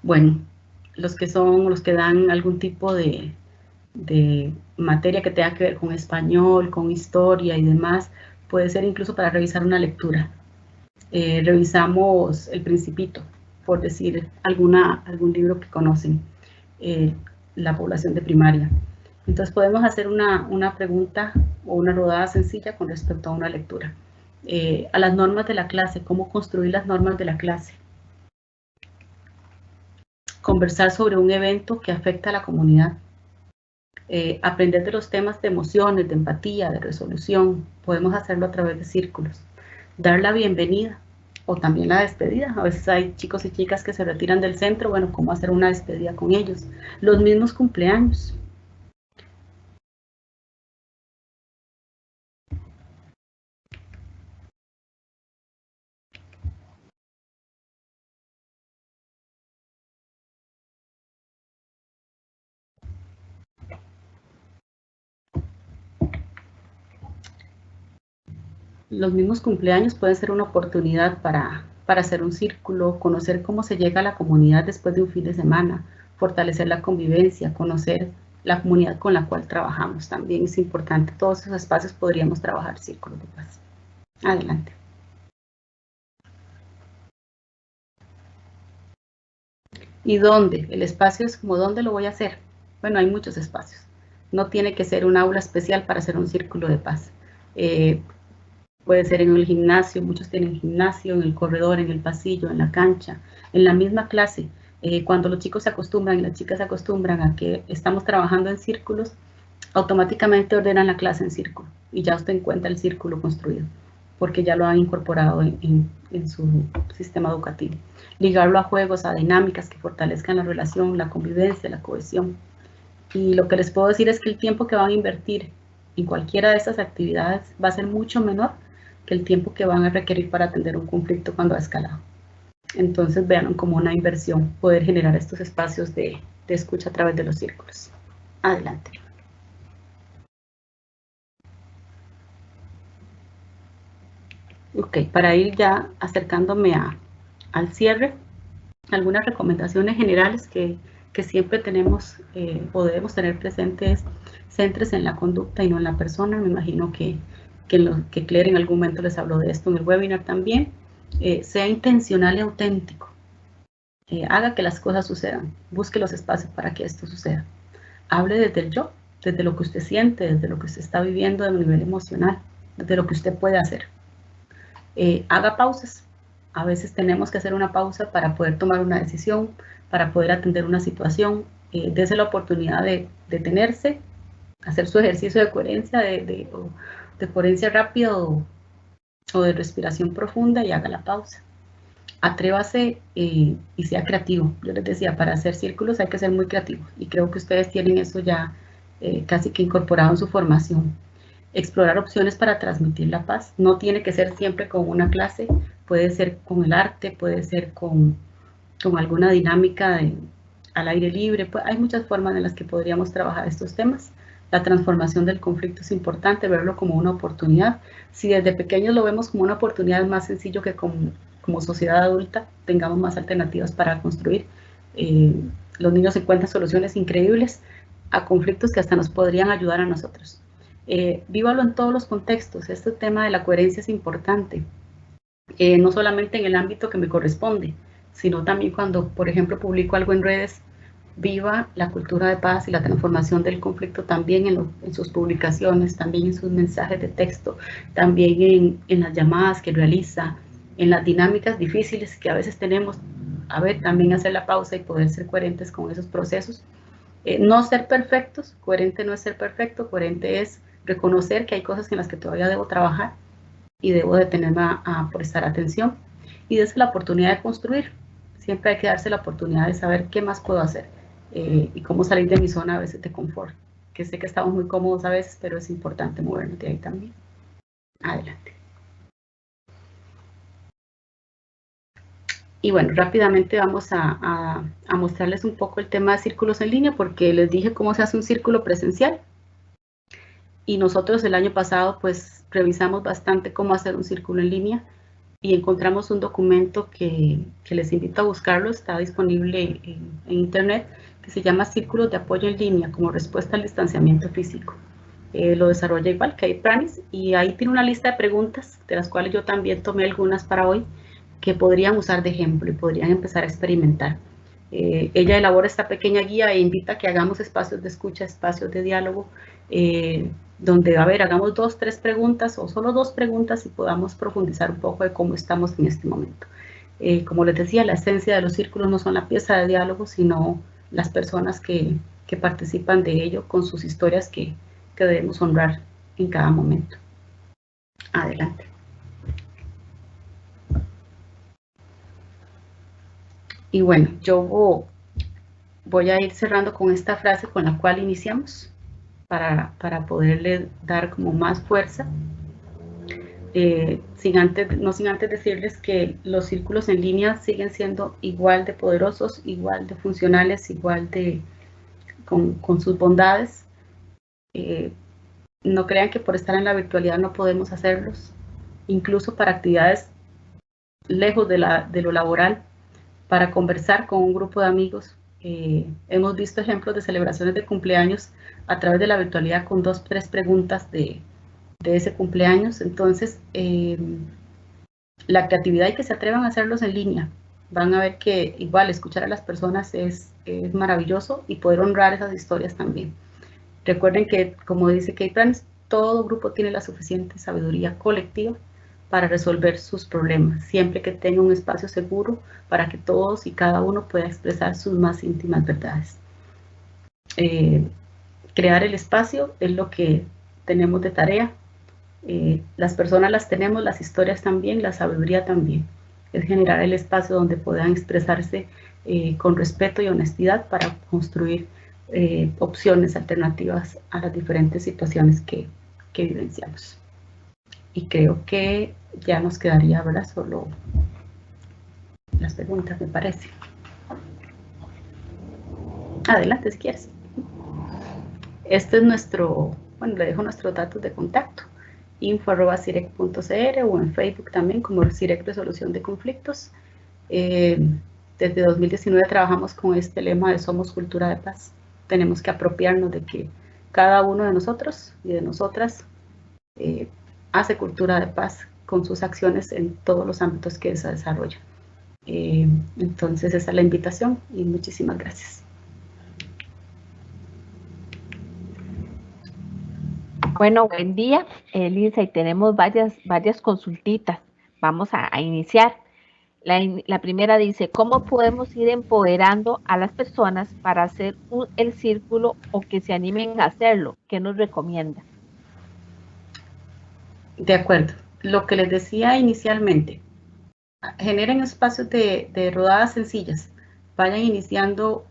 [SPEAKER 4] Bueno, los que dan algún tipo de materia que tenga que ver con español, con historia y demás, puede ser incluso para revisar una lectura. Revisamos El Principito, por decir algún libro que conocen, la población de primaria. Entonces podemos hacer una pregunta o una rodada sencilla con respecto a una lectura. A las normas de la clase, cómo construir las normas de la clase. Conversar sobre un evento que afecta a la comunidad. Aprender de los temas de emociones, de empatía, de resolución. Podemos hacerlo a través de círculos. Dar la bienvenida o también la despedida. A veces hay chicos y chicas que se retiran del centro, bueno, cómo hacer una despedida con ellos. Los mismos cumpleaños. Los mismos cumpleaños pueden ser una oportunidad para hacer un círculo, conocer cómo se llega a la comunidad después de un fin de semana, fortalecer la convivencia, conocer la comunidad con la cual trabajamos. También es importante, todos esos espacios podríamos trabajar círculos de paz. Adelante. ¿Y dónde? El espacio es como, ¿dónde lo voy a hacer? Bueno, hay muchos espacios. No tiene que ser un aula especial para hacer un círculo de paz. Puede ser en el gimnasio, muchos tienen gimnasio, en el corredor, en el pasillo, en la cancha, en la misma clase. Cuando los chicos se acostumbran y las chicas se acostumbran a que estamos trabajando en círculos, automáticamente ordenan la clase en círculo y ya usted encuentra el círculo construido, porque ya lo han incorporado en su sistema educativo. Ligarlo a juegos, a dinámicas que fortalezcan la relación, la convivencia, la cohesión. Y lo que les puedo decir es que el tiempo que van a invertir en cualquiera de estas actividades va a ser mucho menor que el tiempo que van a requerir para atender un conflicto cuando ha escalado. Entonces vean como una inversión poder generar estos espacios de escucha a través de los círculos. Adelante. Ok, para ir ya acercándome al cierre, algunas recomendaciones generales que siempre tenemos o debemos tener presentes: céntrese en la conducta y no en la persona. Me imagino que Claire en algún momento les habló de esto en el webinar también. Sea intencional y auténtico. Haga que las cosas sucedan. Busque los espacios para que esto suceda. Hable desde el yo, desde lo que usted siente, desde lo que usted está viviendo a nivel emocional, desde lo que usted puede hacer. Haga pausas. A veces tenemos que hacer una pausa para poder tomar una decisión, para poder atender una situación. Dese la oportunidad de detenerse, hacer su ejercicio de coherencia, de coherencia rápida o de respiración profunda, y haga la pausa. Atrévase y sea creativo. Yo les decía, para hacer círculos hay que ser muy creativos, y creo que ustedes tienen eso ya casi que incorporado en su formación. Explorar opciones para transmitir la paz. No tiene que ser siempre con una clase, puede ser con el arte, puede ser con alguna dinámica al aire libre. Pues hay muchas formas en las que podríamos trabajar estos temas. La transformación del conflicto es importante, verlo como una oportunidad. Si desde pequeños lo vemos como una oportunidad, es más sencillo que como sociedad adulta tengamos más alternativas para construir. Los niños encuentran soluciones increíbles a conflictos que hasta nos podrían ayudar a nosotros. Vívalo en todos los contextos. Este tema de la coherencia es importante, no solamente en el ámbito que me corresponde, sino también cuando, por ejemplo, publico algo en redes. Viva la cultura de paz y la transformación del conflicto también en sus publicaciones, también en sus mensajes de texto, también en las llamadas que realiza, en las dinámicas difíciles que a veces tenemos. A ver, también hacer la pausa y poder ser coherentes con esos procesos. No ser perfectos. Coherente no es ser perfecto, coherente es reconocer que hay cosas en las que todavía debo trabajar y debo detenerme a prestar atención, y darse la oportunidad de construir. Siempre hay que darse la oportunidad de saber qué más puedo hacer y cómo salir de mi zona a veces de confort, que sé que estamos muy cómodos a veces, pero es importante movernos de ahí también. Adelante. Y bueno, rápidamente vamos a mostrarles un poco el tema de círculos en línea, porque les dije cómo se hace un círculo presencial. Y nosotros el año pasado pues revisamos bastante cómo hacer un círculo en línea, y encontramos un documento que les invito a buscarlo. Está disponible en internet, que se llama Círculos de Apoyo en Línea como respuesta al distanciamiento físico. Lo desarrolla igual Kate Pranis, y ahí tiene una lista de preguntas, de las cuales yo también tomé algunas para hoy, que podrían usar de ejemplo y podrían empezar a experimentar. Ella elabora esta pequeña guía e invita a que hagamos espacios de escucha, espacios de diálogo, donde, a ver, hagamos 2, 3 preguntas o solo 2 preguntas y podamos profundizar un poco de cómo estamos en este momento. Como les decía, la esencia de los círculos no son la pieza de diálogo, sino las personas que participan de ello con sus historias que debemos honrar en cada momento. Adelante. Y bueno, yo voy a ir cerrando con esta frase con la cual iniciamos, para poderle dar como más fuerza, no sin antes decirles que los círculos en línea siguen siendo igual de poderosos, igual de funcionales, igual con sus bondades. No crean que por estar en la virtualidad no podemos hacerlos, incluso para actividades lejos de lo laboral, para conversar con un grupo de amigos. Hemos visto ejemplos de celebraciones de cumpleaños a través de la virtualidad con 2, 3 preguntas de ese cumpleaños. Entonces, la creatividad, y que se atrevan a hacerlos en línea. Van a ver que igual escuchar a las personas es maravilloso, y poder honrar esas historias también. Recuerden que, como dice Kate Pranis, todo grupo tiene la suficiente sabiduría colectiva para resolver sus problemas, siempre que tenga un espacio seguro para que todos y cada uno pueda expresar sus más íntimas verdades. Crear el espacio es lo que tenemos de tarea. Las personas las tenemos, las historias también, la sabiduría también. Es generar el espacio donde puedan expresarse con respeto y honestidad para construir opciones alternativas a las diferentes situaciones que vivenciamos. Y creo que ya nos quedaría, ¿verdad? Solo las preguntas, me parece. Adelante, si quieres. Este es nuestro, bueno, le dejo nuestros datos de contacto, info@cirec.cr o en Facebook también como CIREC Resolución de Conflictos. Desde 2019 trabajamos con este lema de Somos Cultura de Paz. Tenemos que apropiarnos de que cada uno de nosotros y de nosotras hace cultura de paz con sus acciones en todos los ámbitos que se desarrolla. Entonces esa es la invitación y muchísimas gracias.
[SPEAKER 6] Bueno, buen día, Lisa, y tenemos varias consultitas. Vamos a iniciar. La primera dice, ¿cómo podemos ir empoderando a las personas para hacer el círculo o que se animen a hacerlo? ¿Qué nos recomienda?
[SPEAKER 4] De acuerdo. Lo que les decía inicialmente, generen espacios de rodadas sencillas. Vayan iniciando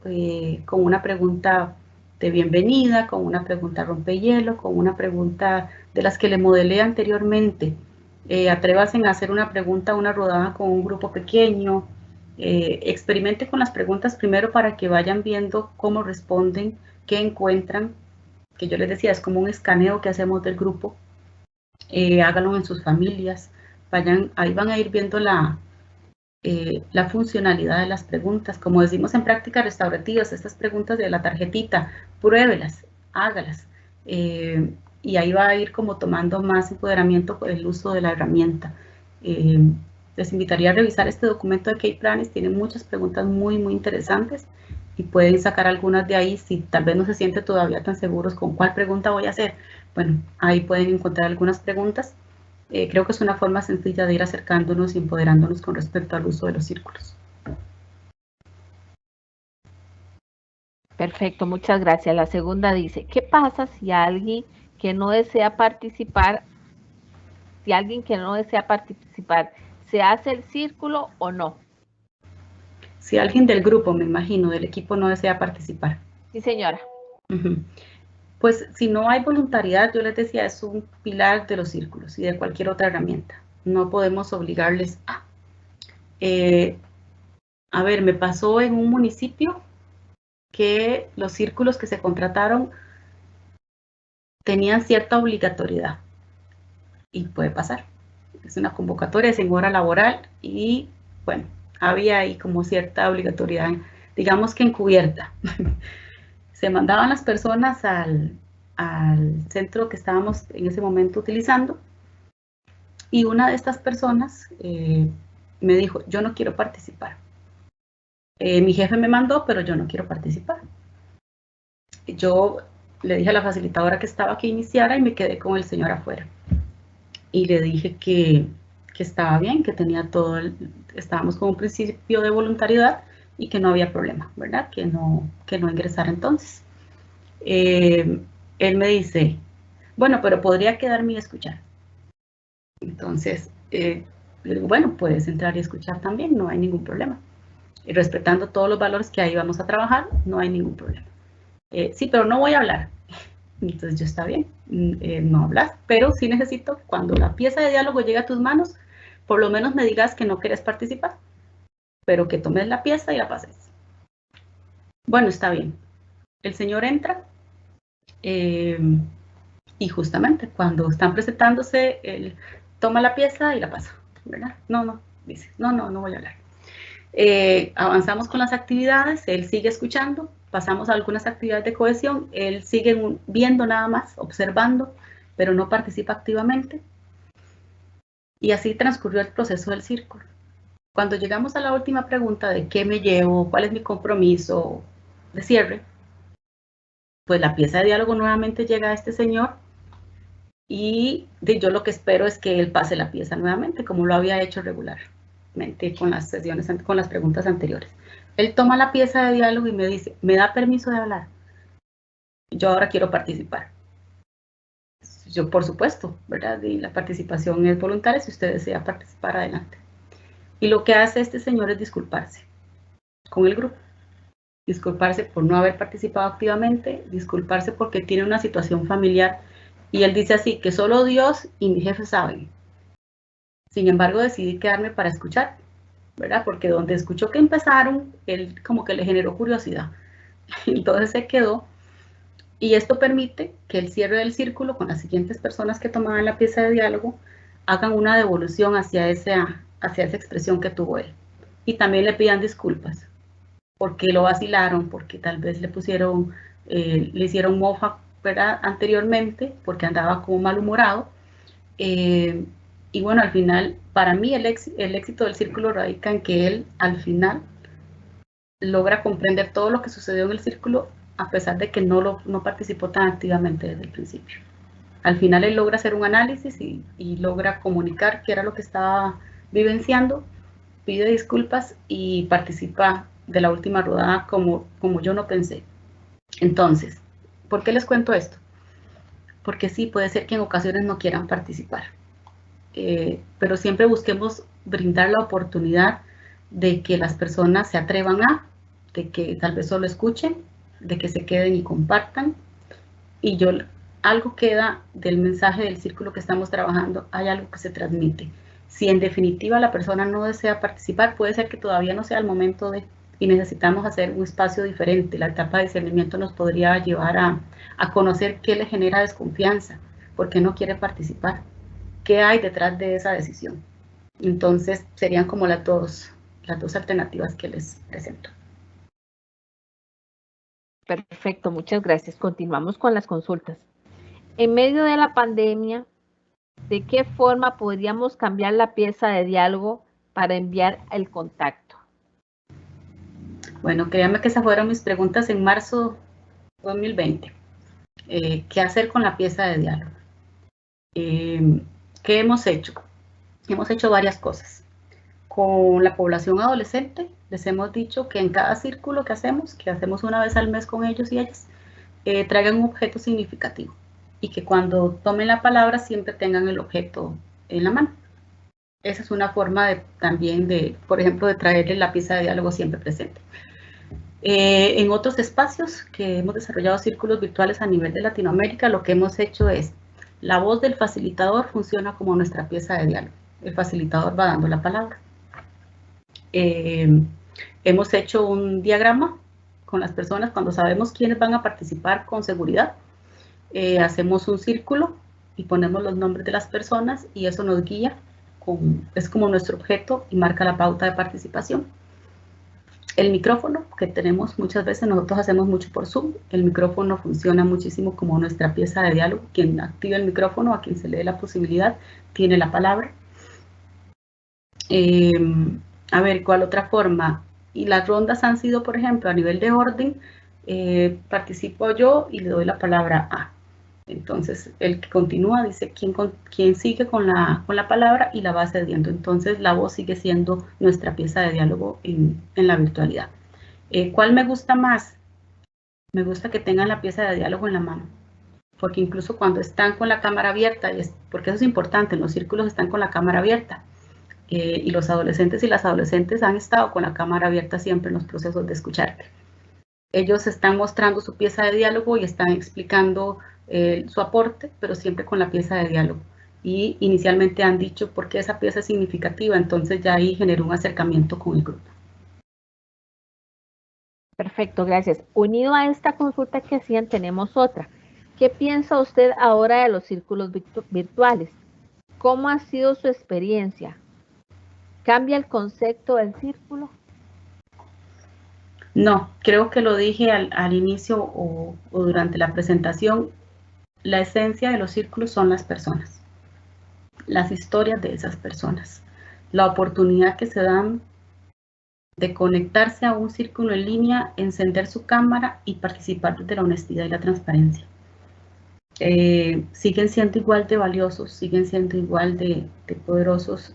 [SPEAKER 4] con una pregunta de bienvenida, con una pregunta rompehielo, con una pregunta de las que le modelé anteriormente. Atrévanse a hacer una pregunta, una rodada con un grupo pequeño. Experimente con las preguntas primero para que vayan viendo cómo responden, qué encuentran, que yo les decía, es como un escaneo que hacemos del grupo. Háganlo en sus familias, ahí van a ir viendo la funcionalidad de las preguntas. Como decimos en prácticas restaurativas, estas preguntas de la tarjetita, pruébelas, hágalas, y ahí va a ir como tomando más empoderamiento por el uso de la herramienta. Les invitaría a revisar este documento de K-Planes, tiene muchas preguntas muy interesantes y pueden sacar algunas de ahí si tal vez no se sienten todavía tan seguros con cuál pregunta voy a hacer. Bueno, ahí pueden encontrar algunas preguntas. Creo que es una forma sencilla de ir acercándonos y empoderándonos con respecto al uso de los círculos.
[SPEAKER 6] Perfecto, muchas gracias. La segunda dice, ¿qué pasa si alguien que no desea participar, se hace el círculo o no?
[SPEAKER 4] Si alguien del grupo, me imagino, del equipo no desea participar.
[SPEAKER 6] Sí, señora.
[SPEAKER 4] Pues si no hay voluntariedad, yo les decía, es un pilar de los círculos y de cualquier otra herramienta. No podemos obligarles a. A ver, me pasó en un municipio que los círculos que se contrataron tenían cierta obligatoriedad. Y puede pasar. Es una convocatoria, es en hora laboral y, bueno, había ahí como cierta obligatoriedad, digamos que encubierta. Se mandaban las personas al centro que estábamos en ese momento utilizando y una de estas personas me dijo, yo no quiero participar. Mi jefe me mandó, pero yo no quiero participar. Yo le dije a la facilitadora que estaba que iniciara y me quedé con el señor afuera. Y le dije que estaba bien, que tenía todo, estábamos con un principio de voluntariedad y que no había problema, ¿verdad? Que no ingresara entonces. Él me dice, bueno, pero podría quedarme y escuchar. Entonces, le digo, bueno, puedes entrar y escuchar también, no hay ningún problema. Y respetando todos los valores que ahí vamos a trabajar, no hay ningún problema. Sí, pero no voy a hablar. Entonces, yo está bien, no hablas, pero sí necesito, cuando la pieza de diálogo llegue a tus manos, por lo menos me digas que no quieres participar, pero que tomes la pieza y la pases. Bueno, está bien. El señor entra y justamente cuando están presentándose, él toma la pieza y la pasa, ¿verdad? No, dice, no voy a hablar. Avanzamos con las actividades, él sigue escuchando, pasamos a algunas actividades de cohesión, él sigue viendo nada más, observando, pero no participa activamente. Y así transcurrió el proceso del círculo. Cuando llegamos a la última pregunta de qué me llevo, cuál es mi compromiso de cierre, pues la pieza de diálogo nuevamente llega a este señor y yo lo que espero es que él pase la pieza nuevamente, como lo había hecho regularmente con las sesiones, con las preguntas anteriores. Él toma la pieza de diálogo y me dice, ¿me da permiso de hablar? Yo ahora quiero participar. Yo, por supuesto, ¿verdad? Y la participación es voluntaria, si usted desea participar, adelante. Y lo que hace este señor es disculparse con el grupo. Disculparse por no haber participado activamente, disculparse porque tiene una situación familiar. Y él dice así, que solo Dios y mi jefe saben. Sin embargo, decidí quedarme para escuchar. ¿verdad? Porque donde escuchó que empezaron, él como que le generó curiosidad. Entonces se quedó. Y esto permite que el cierre del círculo con las siguientes personas que tomaban la pieza de diálogo hagan una devolución hacia esa expresión que tuvo él. Y también le pidan disculpas, porque lo vacilaron, porque tal vez le pusieron, le hicieron mofa, ¿verdad? Anteriormente, porque andaba como malhumorado. Y bueno, al final, para mí el éxito del círculo radica en que él, al final, logra comprender todo lo que sucedió en el círculo, a pesar de que no participó tan activamente desde el principio. Al final él logra hacer un análisis y logra comunicar qué era lo que estaba vivenciando, pide disculpas y participa de la última rodada como yo no pensé. Entonces, ¿por qué les cuento esto? Porque sí, puede ser que en ocasiones no quieran participar, pero siempre busquemos brindar la oportunidad de que las personas se atrevan de que tal vez solo escuchen, de que se queden y compartan. Y algo queda del mensaje del círculo que estamos trabajando, hay algo que se transmite. Si en definitiva la persona no desea participar, puede ser que todavía no sea el momento y necesitamos hacer un espacio diferente. La etapa de discernimiento nos podría llevar a conocer qué le genera desconfianza, por qué no quiere participar, qué hay detrás de esa decisión. Entonces serían como las dos alternativas que les presento.
[SPEAKER 6] Perfecto, muchas gracias. Continuamos con las consultas. En medio de la pandemia, ¿de qué forma podríamos cambiar la pieza de diálogo para enviar el contacto?
[SPEAKER 4] Bueno, créanme que esas fueron mis preguntas en marzo 2020. ¿Qué hacer con la pieza de diálogo? ¿Qué hemos hecho? Hemos hecho varias cosas. Con la población adolescente, les hemos dicho que en cada círculo que hacemos una vez al mes con ellos y ellas, traigan un objeto significativo y que cuando tomen la palabra siempre tengan el objeto en la mano. Esa es una forma también por ejemplo, de traerle la pieza de diálogo siempre presente. En otros espacios que hemos desarrollado círculos virtuales a nivel de Latinoamérica, lo que hemos hecho es, la voz del facilitador funciona como nuestra pieza de diálogo. El facilitador va dando la palabra. Hemos hecho un diagrama con las personas cuando sabemos quiénes van a participar con seguridad. Hacemos un círculo y ponemos los nombres de las personas y eso nos guía, es como nuestro objeto y marca la pauta de participación. El micrófono que tenemos muchas veces, nosotros hacemos mucho por Zoom, el micrófono funciona muchísimo como nuestra pieza de diálogo. Quien activa el micrófono, a quien se le dé la posibilidad, tiene la palabra. A ver, ¿cuál otra forma? Y las rondas han sido, por ejemplo, a nivel de orden, participo yo y le doy la palabra a. Entonces, el que continúa dice quién sigue con la palabra y la va cediendo. Entonces, la voz sigue siendo nuestra pieza de diálogo en la virtualidad. ¿Cuál me gusta más? Me gusta que tengan la pieza de diálogo en la mano. Porque incluso cuando están con la cámara abierta, porque eso es importante, en los círculos están con la cámara abierta. Y los adolescentes y las adolescentes han estado con la cámara abierta siempre en los procesos de escucharte. Ellos están mostrando su pieza de diálogo y están explicando su aporte, pero siempre con la pieza de diálogo. Y inicialmente han dicho por qué esa pieza es significativa, entonces ya ahí generó un acercamiento con el grupo.
[SPEAKER 6] Perfecto, gracias. Unido a esta consulta que hacían, tenemos otra. ¿Qué piensa usted ahora de los círculos virtuales? ¿Cómo ha sido su experiencia? ¿Cambia el concepto del círculo?
[SPEAKER 4] No, creo que lo dije al inicio o durante la presentación. La esencia de los círculos son las personas, las historias de esas personas, la oportunidad que se dan de conectarse a un círculo en línea, encender su cámara y participar desde la honestidad y la transparencia. Siguen siendo igual de valiosos, siguen siendo igual de poderosos,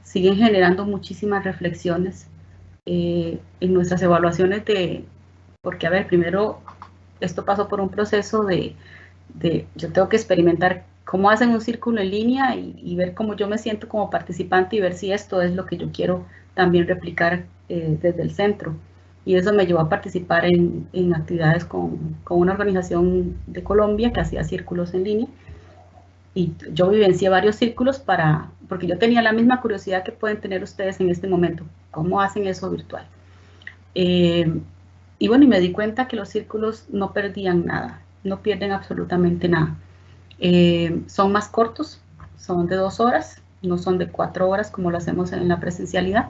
[SPEAKER 4] siguen generando muchísimas reflexiones en nuestras evaluaciones porque a ver, primero esto pasó por un proceso yo tengo que experimentar cómo hacen un círculo en línea y ver cómo yo me siento como participante y ver si esto es lo que yo quiero también replicar desde el centro. Y eso me llevó a participar en actividades con una organización de Colombia que hacía círculos en línea. Y yo vivencié varios círculos para porque yo tenía la misma curiosidad que pueden tener ustedes en este momento. ¿Cómo hacen eso virtual? Y bueno, y me di cuenta que los círculos no perdían nada, no pierden absolutamente nada. Son más cortos, son de 2 horas, no son de 4 horas como lo hacemos en la presencialidad,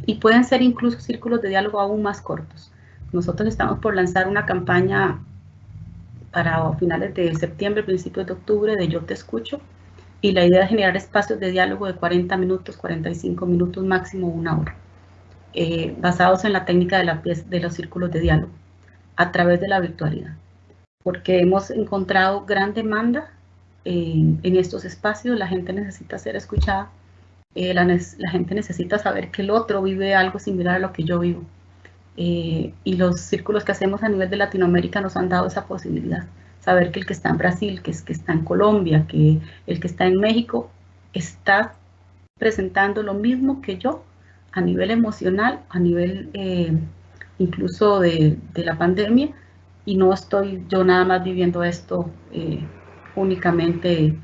[SPEAKER 4] y pueden ser incluso círculos de diálogo aún más cortos. Nosotros estamos por lanzar una campaña para finales de septiembre, principios de octubre, de Yo Te Escucho, y la idea es generar espacios de diálogo de 40 minutos, 45 minutos, máximo 1 hora, basados en la técnica de los círculos de diálogo, a través de la virtualidad, porque hemos encontrado gran demanda en estos espacios. La gente necesita ser escuchada, la gente necesita saber que el otro vive algo similar a lo que yo vivo, y los círculos que hacemos a nivel de Latinoamérica nos han dado esa posibilidad, saber que el que está en Brasil, que está en Colombia, que el que está en México está presentando lo mismo que yo a nivel emocional, a nivel incluso de la pandemia, y no estoy yo nada más viviendo esto únicamente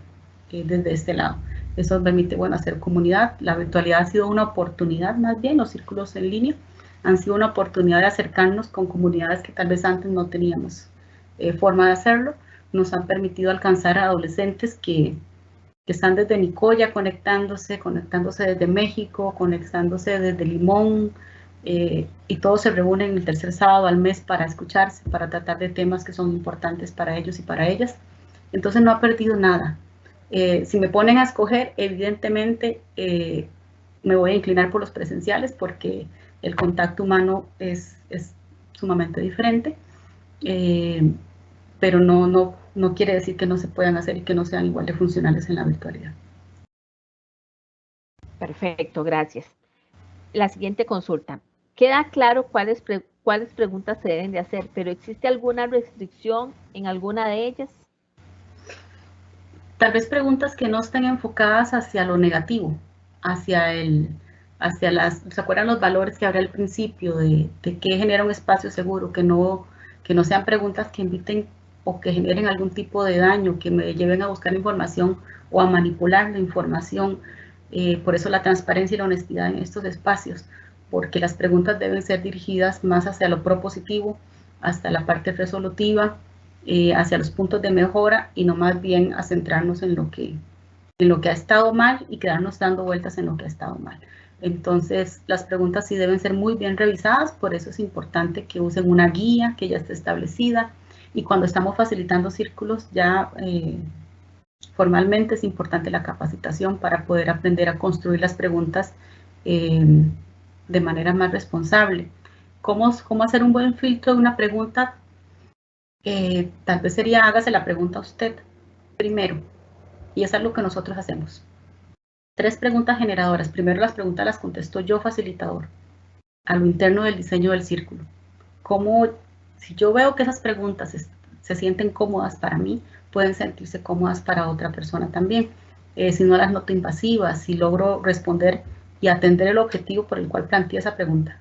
[SPEAKER 4] desde este lado. Eso permite, bueno, hacer comunidad. La virtualidad ha sido una oportunidad, más bien, los círculos en línea han sido una oportunidad de acercarnos con comunidades que tal vez antes no teníamos forma de hacerlo. Nos han permitido alcanzar a adolescentes que están desde Nicoya conectándose desde México, conectándose desde Limón, y todos se reúnen el tercer sábado al mes para escucharse, para tratar de temas que son importantes para ellos y para ellas. Entonces no ha perdido nada. Si me ponen a escoger, evidentemente me voy a inclinar por los presenciales, porque el contacto humano es sumamente diferente, pero no quiere decir que no se puedan hacer y que no sean igual de funcionales en la virtualidad.
[SPEAKER 6] Perfecto, gracias. La siguiente consulta. Queda claro cuáles preguntas se deben de hacer, pero ¿existe alguna restricción en alguna de ellas?
[SPEAKER 4] Tal vez preguntas que no estén enfocadas hacia lo negativo, ¿se acuerdan los valores que hablé al principio de qué genera un espacio seguro? Que no sean preguntas que inviten o que generen algún tipo de daño, que me lleven a buscar información o a manipular la información. Por eso la transparencia y la honestidad en estos espacios, porque las preguntas deben ser dirigidas más hacia lo propositivo, hasta la parte resolutiva, hacia los puntos de mejora, y no más bien a centrarnos en lo que ha estado mal y quedarnos dando vueltas en lo que ha estado mal. Entonces, las preguntas sí deben ser muy bien revisadas, por eso es importante que usen una guía que ya esté establecida, y cuando estamos facilitando círculos ya formalmente es importante la capacitación para poder aprender a construir las preguntas de manera más responsable. ¿Cómo hacer un buen filtro de una pregunta? Tal vez sería, hágase la pregunta a usted primero, y eso es lo que nosotros hacemos. 3 preguntas generadoras. Primero las preguntas las contesto yo, facilitador, a lo interno del diseño del círculo. Si yo veo que esas preguntas se sienten cómodas para mí, pueden sentirse cómodas para otra persona también. Si no las noto invasivas, si logro responder y atender el objetivo por el cual planteé esa pregunta,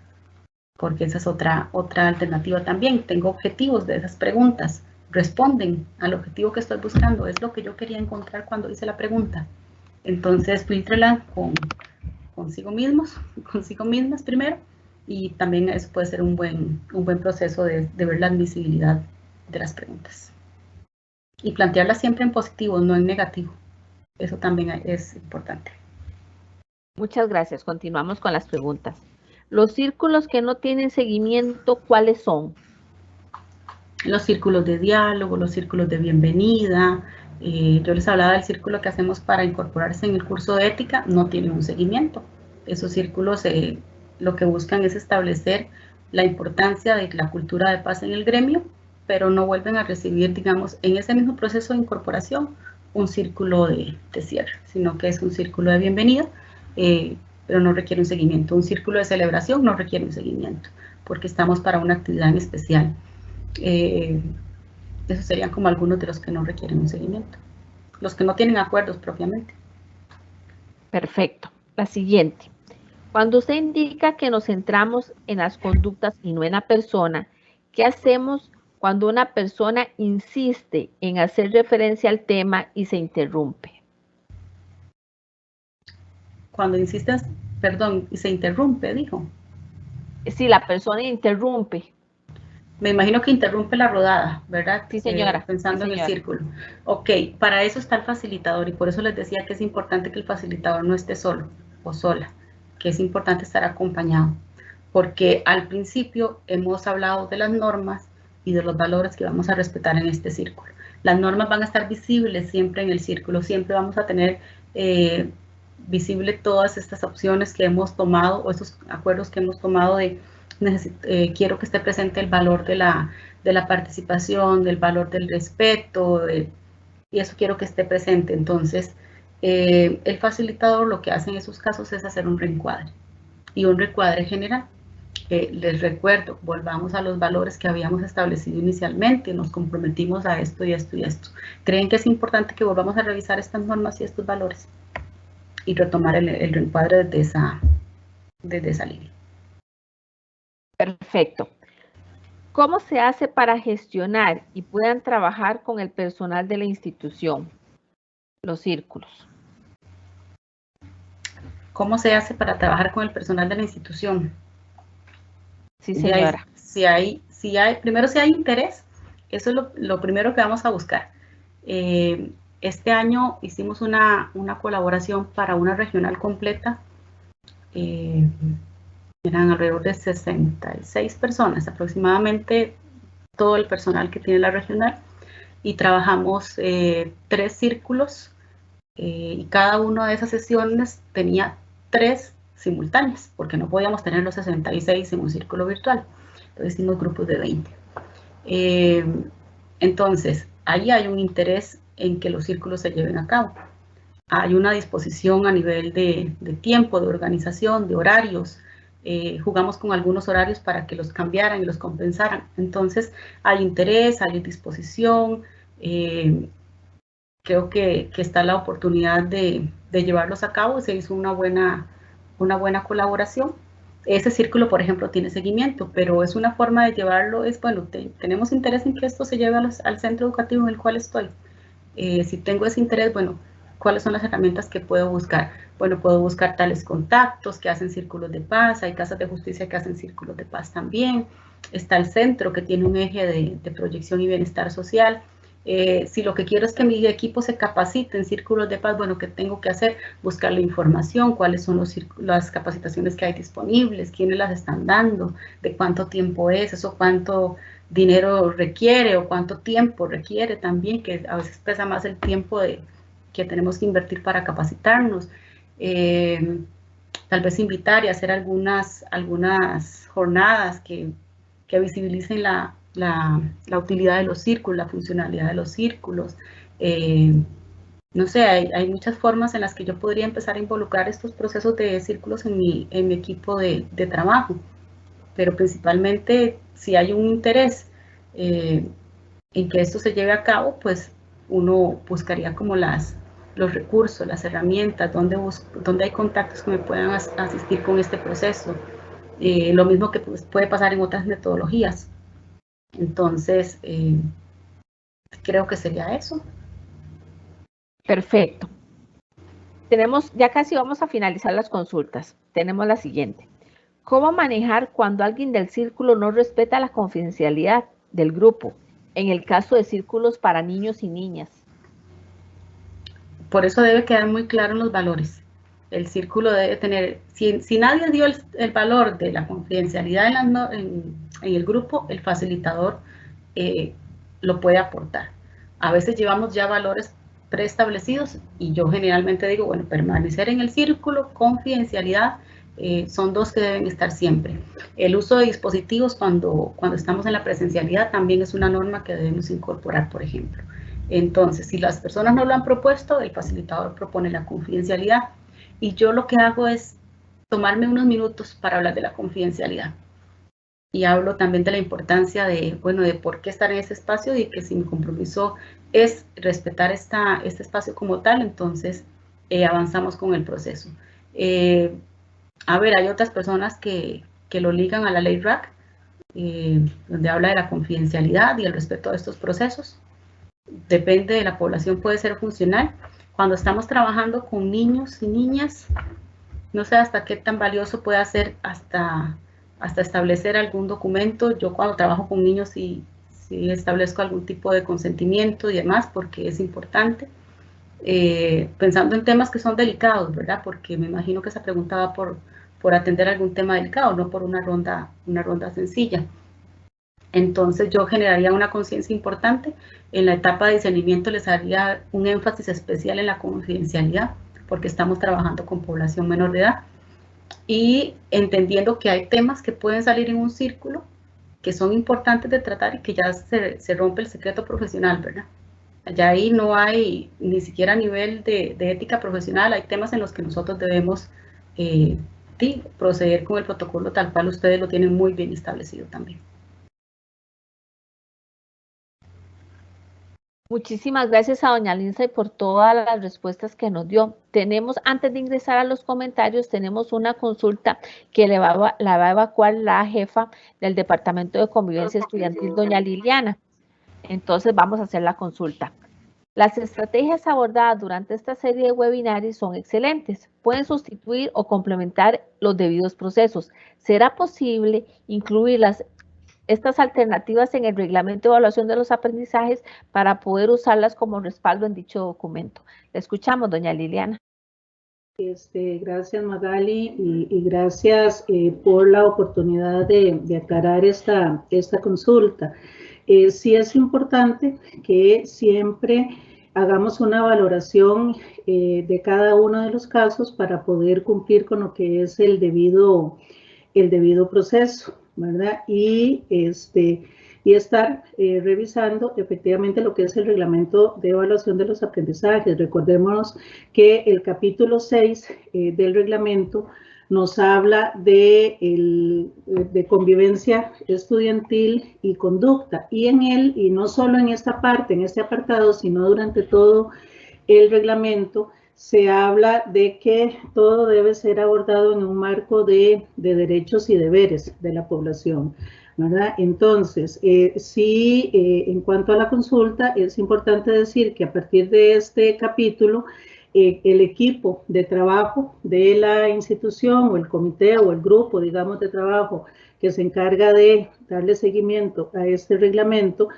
[SPEAKER 4] porque esa es otra alternativa también. Tengo objetivos de esas preguntas, responden al objetivo que estoy buscando, es lo que yo quería encontrar cuando hice la pregunta. Entonces, filtrela consigo mismas primero, y también eso puede ser un buen proceso de ver la admisibilidad de las preguntas. Y plantearlas siempre en positivo, no en negativo. Eso también es importante.
[SPEAKER 6] Muchas gracias. Continuamos con las preguntas. Los círculos que no tienen seguimiento, ¿cuáles son?
[SPEAKER 4] Los círculos de diálogo, los círculos de bienvenida. Yo les hablaba del círculo que hacemos para incorporarse en el curso de ética, no tienen un seguimiento. Esos círculos lo que buscan es establecer la importancia de la cultura de paz en el gremio, pero no vuelven a recibir, digamos, en ese mismo proceso de incorporación, un círculo de cierre, sino que es un círculo de bienvenida, pero no requiere un seguimiento. Un círculo de celebración no requiere un seguimiento, porque estamos para una actividad en especial. Esos serían como algunos de los que no requieren un seguimiento, los que no tienen acuerdos propiamente.
[SPEAKER 6] Perfecto. La siguiente. Cuando usted indica que nos centramos en las conductas y no en la persona, ¿qué hacemos cuando una persona insiste en hacer referencia al tema y se interrumpe?
[SPEAKER 4] cuando insistes, perdón, y se interrumpe, dijo.
[SPEAKER 6] Si la persona interrumpe.
[SPEAKER 4] Me imagino que interrumpe la rodada, ¿verdad?
[SPEAKER 6] Sí, señora.
[SPEAKER 4] Pensando
[SPEAKER 6] sí,
[SPEAKER 4] en
[SPEAKER 6] señora.
[SPEAKER 4] el círculo. Ok, para eso está el facilitador y por eso les decía que es importante que el facilitador no esté solo o sola, que es importante estar acompañado, porque al principio hemos hablado de las normas y de los valores que vamos a respetar en este círculo. Las normas van a estar visibles siempre en el círculo, siempre vamos a tener visible todas estas opciones que hemos tomado o estos acuerdos que hemos tomado de quiero que esté presente el valor de la participación, del valor del respeto, y eso quiero que esté presente. Entonces, el facilitador lo que hace en esos casos es hacer un reencuadre, y un reencuadre general. Les recuerdo, volvamos a los valores que habíamos establecido inicialmente, nos comprometimos a esto y esto y esto. ¿Creen que es importante que volvamos a revisar estas normas y estos valores? Y retomar el reencuadre desde esa línea.
[SPEAKER 6] Perfecto. ¿Cómo se hace para gestionar y puedan trabajar con el personal de la institución? Los círculos.
[SPEAKER 4] ¿Cómo se hace para trabajar con el personal de la institución?
[SPEAKER 6] Sí, señora.
[SPEAKER 4] Primero, si hay interés, eso es lo primero que vamos a buscar. Este año hicimos una colaboración para una regional completa. Eran alrededor de 66 personas, aproximadamente todo el personal que tiene la regional, y trabajamos 3 círculos, y cada una de esas sesiones tenía 3 simultáneas, porque no podíamos tener los 66 en un círculo virtual. Entonces hicimos grupos de 20. Entonces, ahí hay un interés en que los círculos se lleven a cabo. Hay una disposición a nivel de tiempo, de organización, de horarios. Jugamos con algunos horarios para que los cambiaran y los compensaran. Entonces, hay interés, hay disposición. Creo que está la oportunidad de llevarlos a cabo. Se hizo una buena colaboración. Ese círculo, por ejemplo, tiene seguimiento, pero es una forma de llevarlo, bueno, tenemos interés en que esto se lleve al centro educativo en el cual estoy. Si tengo ese interés, bueno, ¿cuáles son las herramientas que puedo buscar? Bueno, puedo buscar tales contactos que hacen círculos de paz, hay casas de justicia que hacen círculos de paz también, está el centro que tiene un eje de proyección y bienestar social. Si lo que quiero es que mi equipo se capacite en círculos de paz, bueno, ¿qué tengo que hacer? Buscar la información, cuáles son las capacitaciones que hay disponibles, quiénes las están dando, de cuánto tiempo es, eso cuánto dinero requiere o cuánto tiempo requiere también, que a veces pesa más el tiempo que tenemos que invertir para capacitarnos. Tal vez invitar y hacer algunas jornadas que visibilicen la utilidad de los círculos, la funcionalidad de los círculos. No sé, hay muchas formas en las que yo podría empezar a involucrar estos procesos de círculos en mi equipo de trabajo, pero principalmente si hay un interés en que esto se lleve a cabo, pues uno buscaría como los recursos, las herramientas, donde hay contactos que me puedan asistir con este proceso. Lo mismo que pues, puede pasar en otras metodologías. Entonces, creo que sería eso.
[SPEAKER 6] Perfecto. Ya casi vamos a finalizar las consultas. Tenemos la siguiente. ¿Cómo manejar cuando alguien del círculo no respeta la confidencialidad del grupo? En el caso de círculos para niños y niñas.
[SPEAKER 4] Por eso debe quedar muy claro en los valores. El círculo debe tener, si nadie dio el valor de la confidencialidad en el grupo, el facilitador lo puede aportar. A veces llevamos ya valores preestablecidos y yo generalmente digo, bueno, permanecer en el círculo, confidencialidad, son 2 que deben estar siempre. El uso de dispositivos cuando estamos en la presencialidad también es una norma que debemos incorporar, por ejemplo. Entonces, si las personas no lo han propuesto, el facilitador propone la confidencialidad y yo lo que hago es tomarme unos minutos para hablar de la confidencialidad. Y hablo también de la importancia de por qué estar en ese espacio y que si mi compromiso es respetar este espacio como tal, entonces avanzamos con el proceso. A ver, hay otras personas que lo ligan a la ley RAC, donde habla de la confidencialidad y el respeto de estos procesos. Depende de la población, puede ser funcional. Cuando estamos trabajando con niños y niñas, No sé hasta qué tan valioso puede ser hasta establecer algún documento. Yo cuando trabajo con niños sí establezco algún tipo de consentimiento y demás, porque es importante. Pensando en temas que son delicados, ¿verdad? Porque me imagino que se preguntaba por atender algún tema delicado, no por una ronda sencilla. Entonces yo generaría una conciencia importante. En la etapa de discernimiento les haría un énfasis especial en la confidencialidad, porque estamos trabajando con población menor de edad y entendiendo que hay temas que pueden salir en un círculo que son importantes de tratar y que ya se rompe el secreto profesional, ¿verdad? Ya ahí no hay ni siquiera a nivel de ética profesional, hay temas en los que nosotros debemos proceder con el protocolo tal cual ustedes lo tienen muy bien establecido también.
[SPEAKER 6] Muchísimas gracias a doña Lindsay por todas las respuestas que nos dio. Tenemos, antes de ingresar a los comentarios, tenemos una consulta que la va a evacuar la jefa del Departamento de Convivencia Estudiantil, doña Liliana. Entonces vamos a hacer la consulta. Las estrategias abordadas durante esta serie de webinarios son excelentes. Pueden sustituir o complementar los debidos procesos. ¿Será posible incluir estas alternativas en el reglamento de evaluación de los aprendizajes para poder usarlas como respaldo en dicho documento? Le escuchamos, doña Liliana.
[SPEAKER 3] Gracias, Magali, y gracias por la oportunidad de aclarar esta consulta. Sí es importante que siempre hagamos una valoración de cada uno de los casos para poder cumplir con lo que es el debido proceso, ¿verdad? Y estar revisando efectivamente lo que es el reglamento de evaluación de los aprendizajes. Recordémonos que el capítulo 6 del reglamento nos habla de convivencia estudiantil y conducta, y en él, y no solo en esta parte, en este apartado, sino durante todo el reglamento, se habla de que todo debe ser abordado en un marco de derechos y deberes de la población, ¿verdad? Entonces, en cuanto a la consulta, es importante decir que a partir de este capítulo, el equipo de trabajo de la institución o el comité o el grupo, digamos, de trabajo que se encarga de darle seguimiento a este reglamento,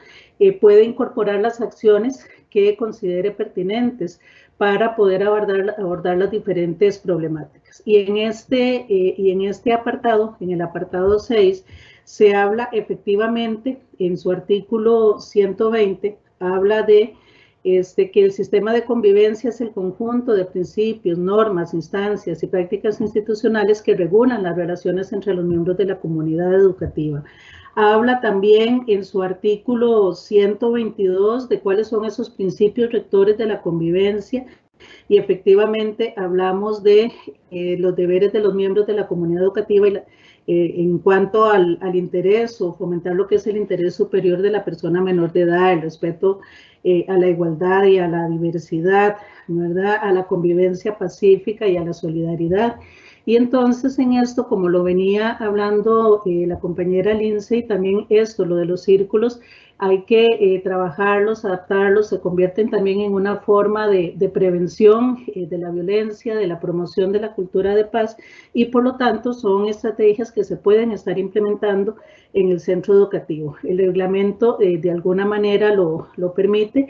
[SPEAKER 3] puede incorporar las acciones que considere pertinentes para poder abordar las diferentes problemáticas. Y en este apartado, en el apartado 6, se habla efectivamente, en su artículo 120, habla de que el sistema de convivencia es el conjunto de principios, normas, instancias y prácticas institucionales que regulan las relaciones entre los miembros de la comunidad educativa. Habla también en su artículo 122 de cuáles son esos principios rectores de la convivencia, y efectivamente hablamos de los deberes de los miembros de la comunidad educativa en cuanto al interés o fomentar lo que es el interés superior de la persona menor de edad, el respeto a la igualdad y a la diversidad, ¿verdad? A la convivencia pacífica y a la solidaridad. Y entonces en esto, como lo venía hablando la compañera Lindsay, también esto, lo de los círculos, hay que trabajarlos, adaptarlos, se convierten también en una forma de prevención de la violencia, de la promoción de la cultura de paz, y por lo tanto son estrategias que se pueden estar implementando en el centro educativo. El reglamento de alguna manera lo permite,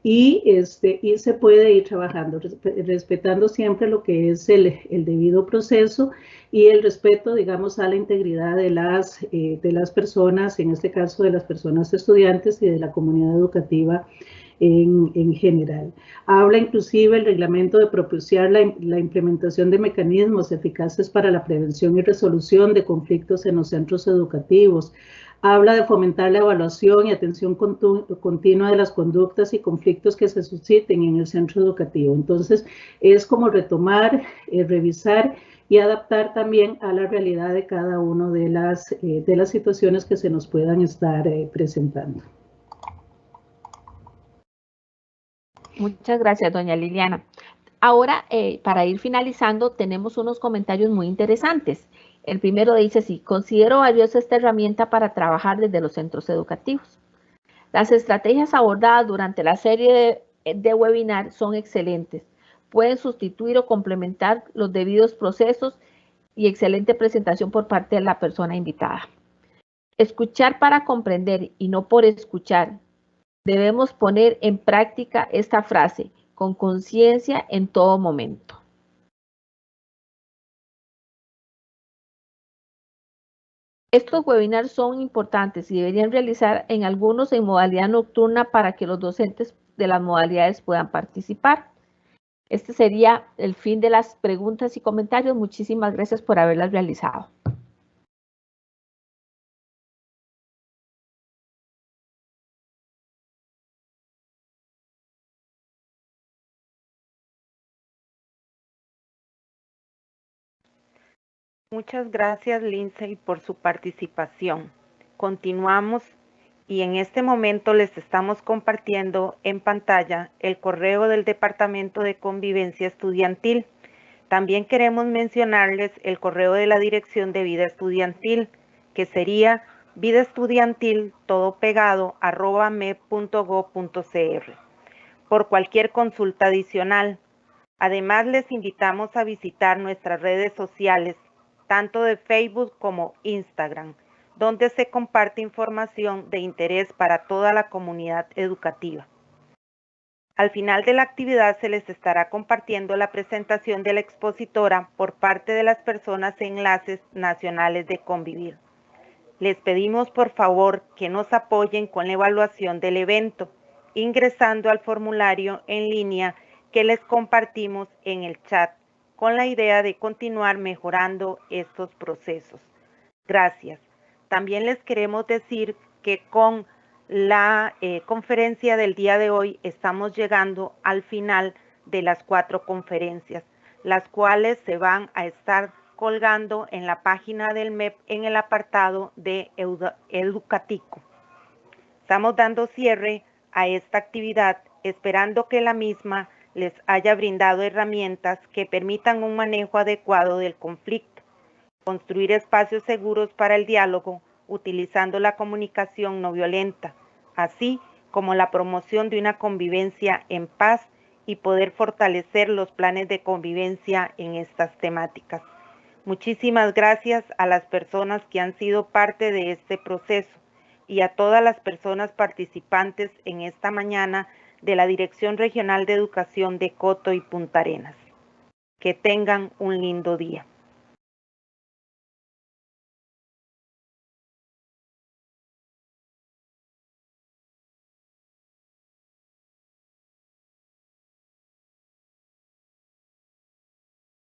[SPEAKER 3] y se puede ir trabajando, respetando siempre lo que es el debido proceso y el respeto, digamos, a la integridad de las personas, en este caso de las personas estudiantes y de la comunidad educativa en general. Habla inclusive el reglamento de propiciar la implementación de mecanismos eficaces para la prevención y resolución de conflictos en los centros educativos. Habla de fomentar la evaluación y atención continua de las conductas y conflictos que se susciten en el centro educativo. Entonces, es como retomar, revisar y adaptar también a la realidad de cada una de las situaciones que se nos puedan estar presentando.
[SPEAKER 6] Muchas gracias, doña Liliana. Ahora, para ir finalizando, tenemos unos comentarios muy interesantes. El primero dice así: considero valiosa esta herramienta para trabajar desde los centros educativos. Las estrategias abordadas durante la serie de webinar son excelentes. pueden sustituir o complementar los debidos procesos y excelente presentación por parte de la persona invitada. Escuchar para comprender y no por escuchar. Debemos poner en práctica esta frase con conciencia en todo momento. Estos webinars son importantes y deberían realizar en algunos en modalidad nocturna para que los docentes de las modalidades puedan participar. Este sería el fin de las preguntas y comentarios. Muchísimas gracias por haberlas realizado.
[SPEAKER 1] Muchas gracias, Lindsay, por su participación. Continuamos y en este momento les estamos compartiendo en pantalla el correo del Departamento de Convivencia Estudiantil. También queremos mencionarles el correo de la Dirección de Vida Estudiantil, que sería vidaestudiantil, todo pegado, @mep.gov.cr. Por cualquier consulta adicional. Además, les invitamos a visitar nuestras redes sociales, tanto de Facebook como Instagram, donde se comparte información de interés para toda la comunidad educativa. Al final de la actividad se les estará compartiendo la presentación de la expositora por parte de las personas e enlaces nacionales de Convivir. Les pedimos por favor que nos apoyen con la evaluación del evento, ingresando al formulario en línea que les compartimos en el chat, con la idea de continuar mejorando estos procesos. Gracias. También les queremos decir que con la conferencia del día de hoy estamos llegando al final de las 4 conferencias, las cuales se van a estar colgando en la página del MEP en el apartado de Educatico. Estamos dando cierre a esta actividad, esperando que la misma les haya brindado herramientas que permitan un manejo adecuado del conflicto, construir espacios seguros para el diálogo, utilizando la comunicación no violenta, así como la promoción de una convivencia en paz y poder fortalecer los planes de convivencia en estas temáticas. Muchísimas gracias a las personas que han sido parte de este proceso y a todas las personas participantes en esta mañana de la Dirección Regional de Educación de Coto y Punta Arenas. Que tengan un lindo día.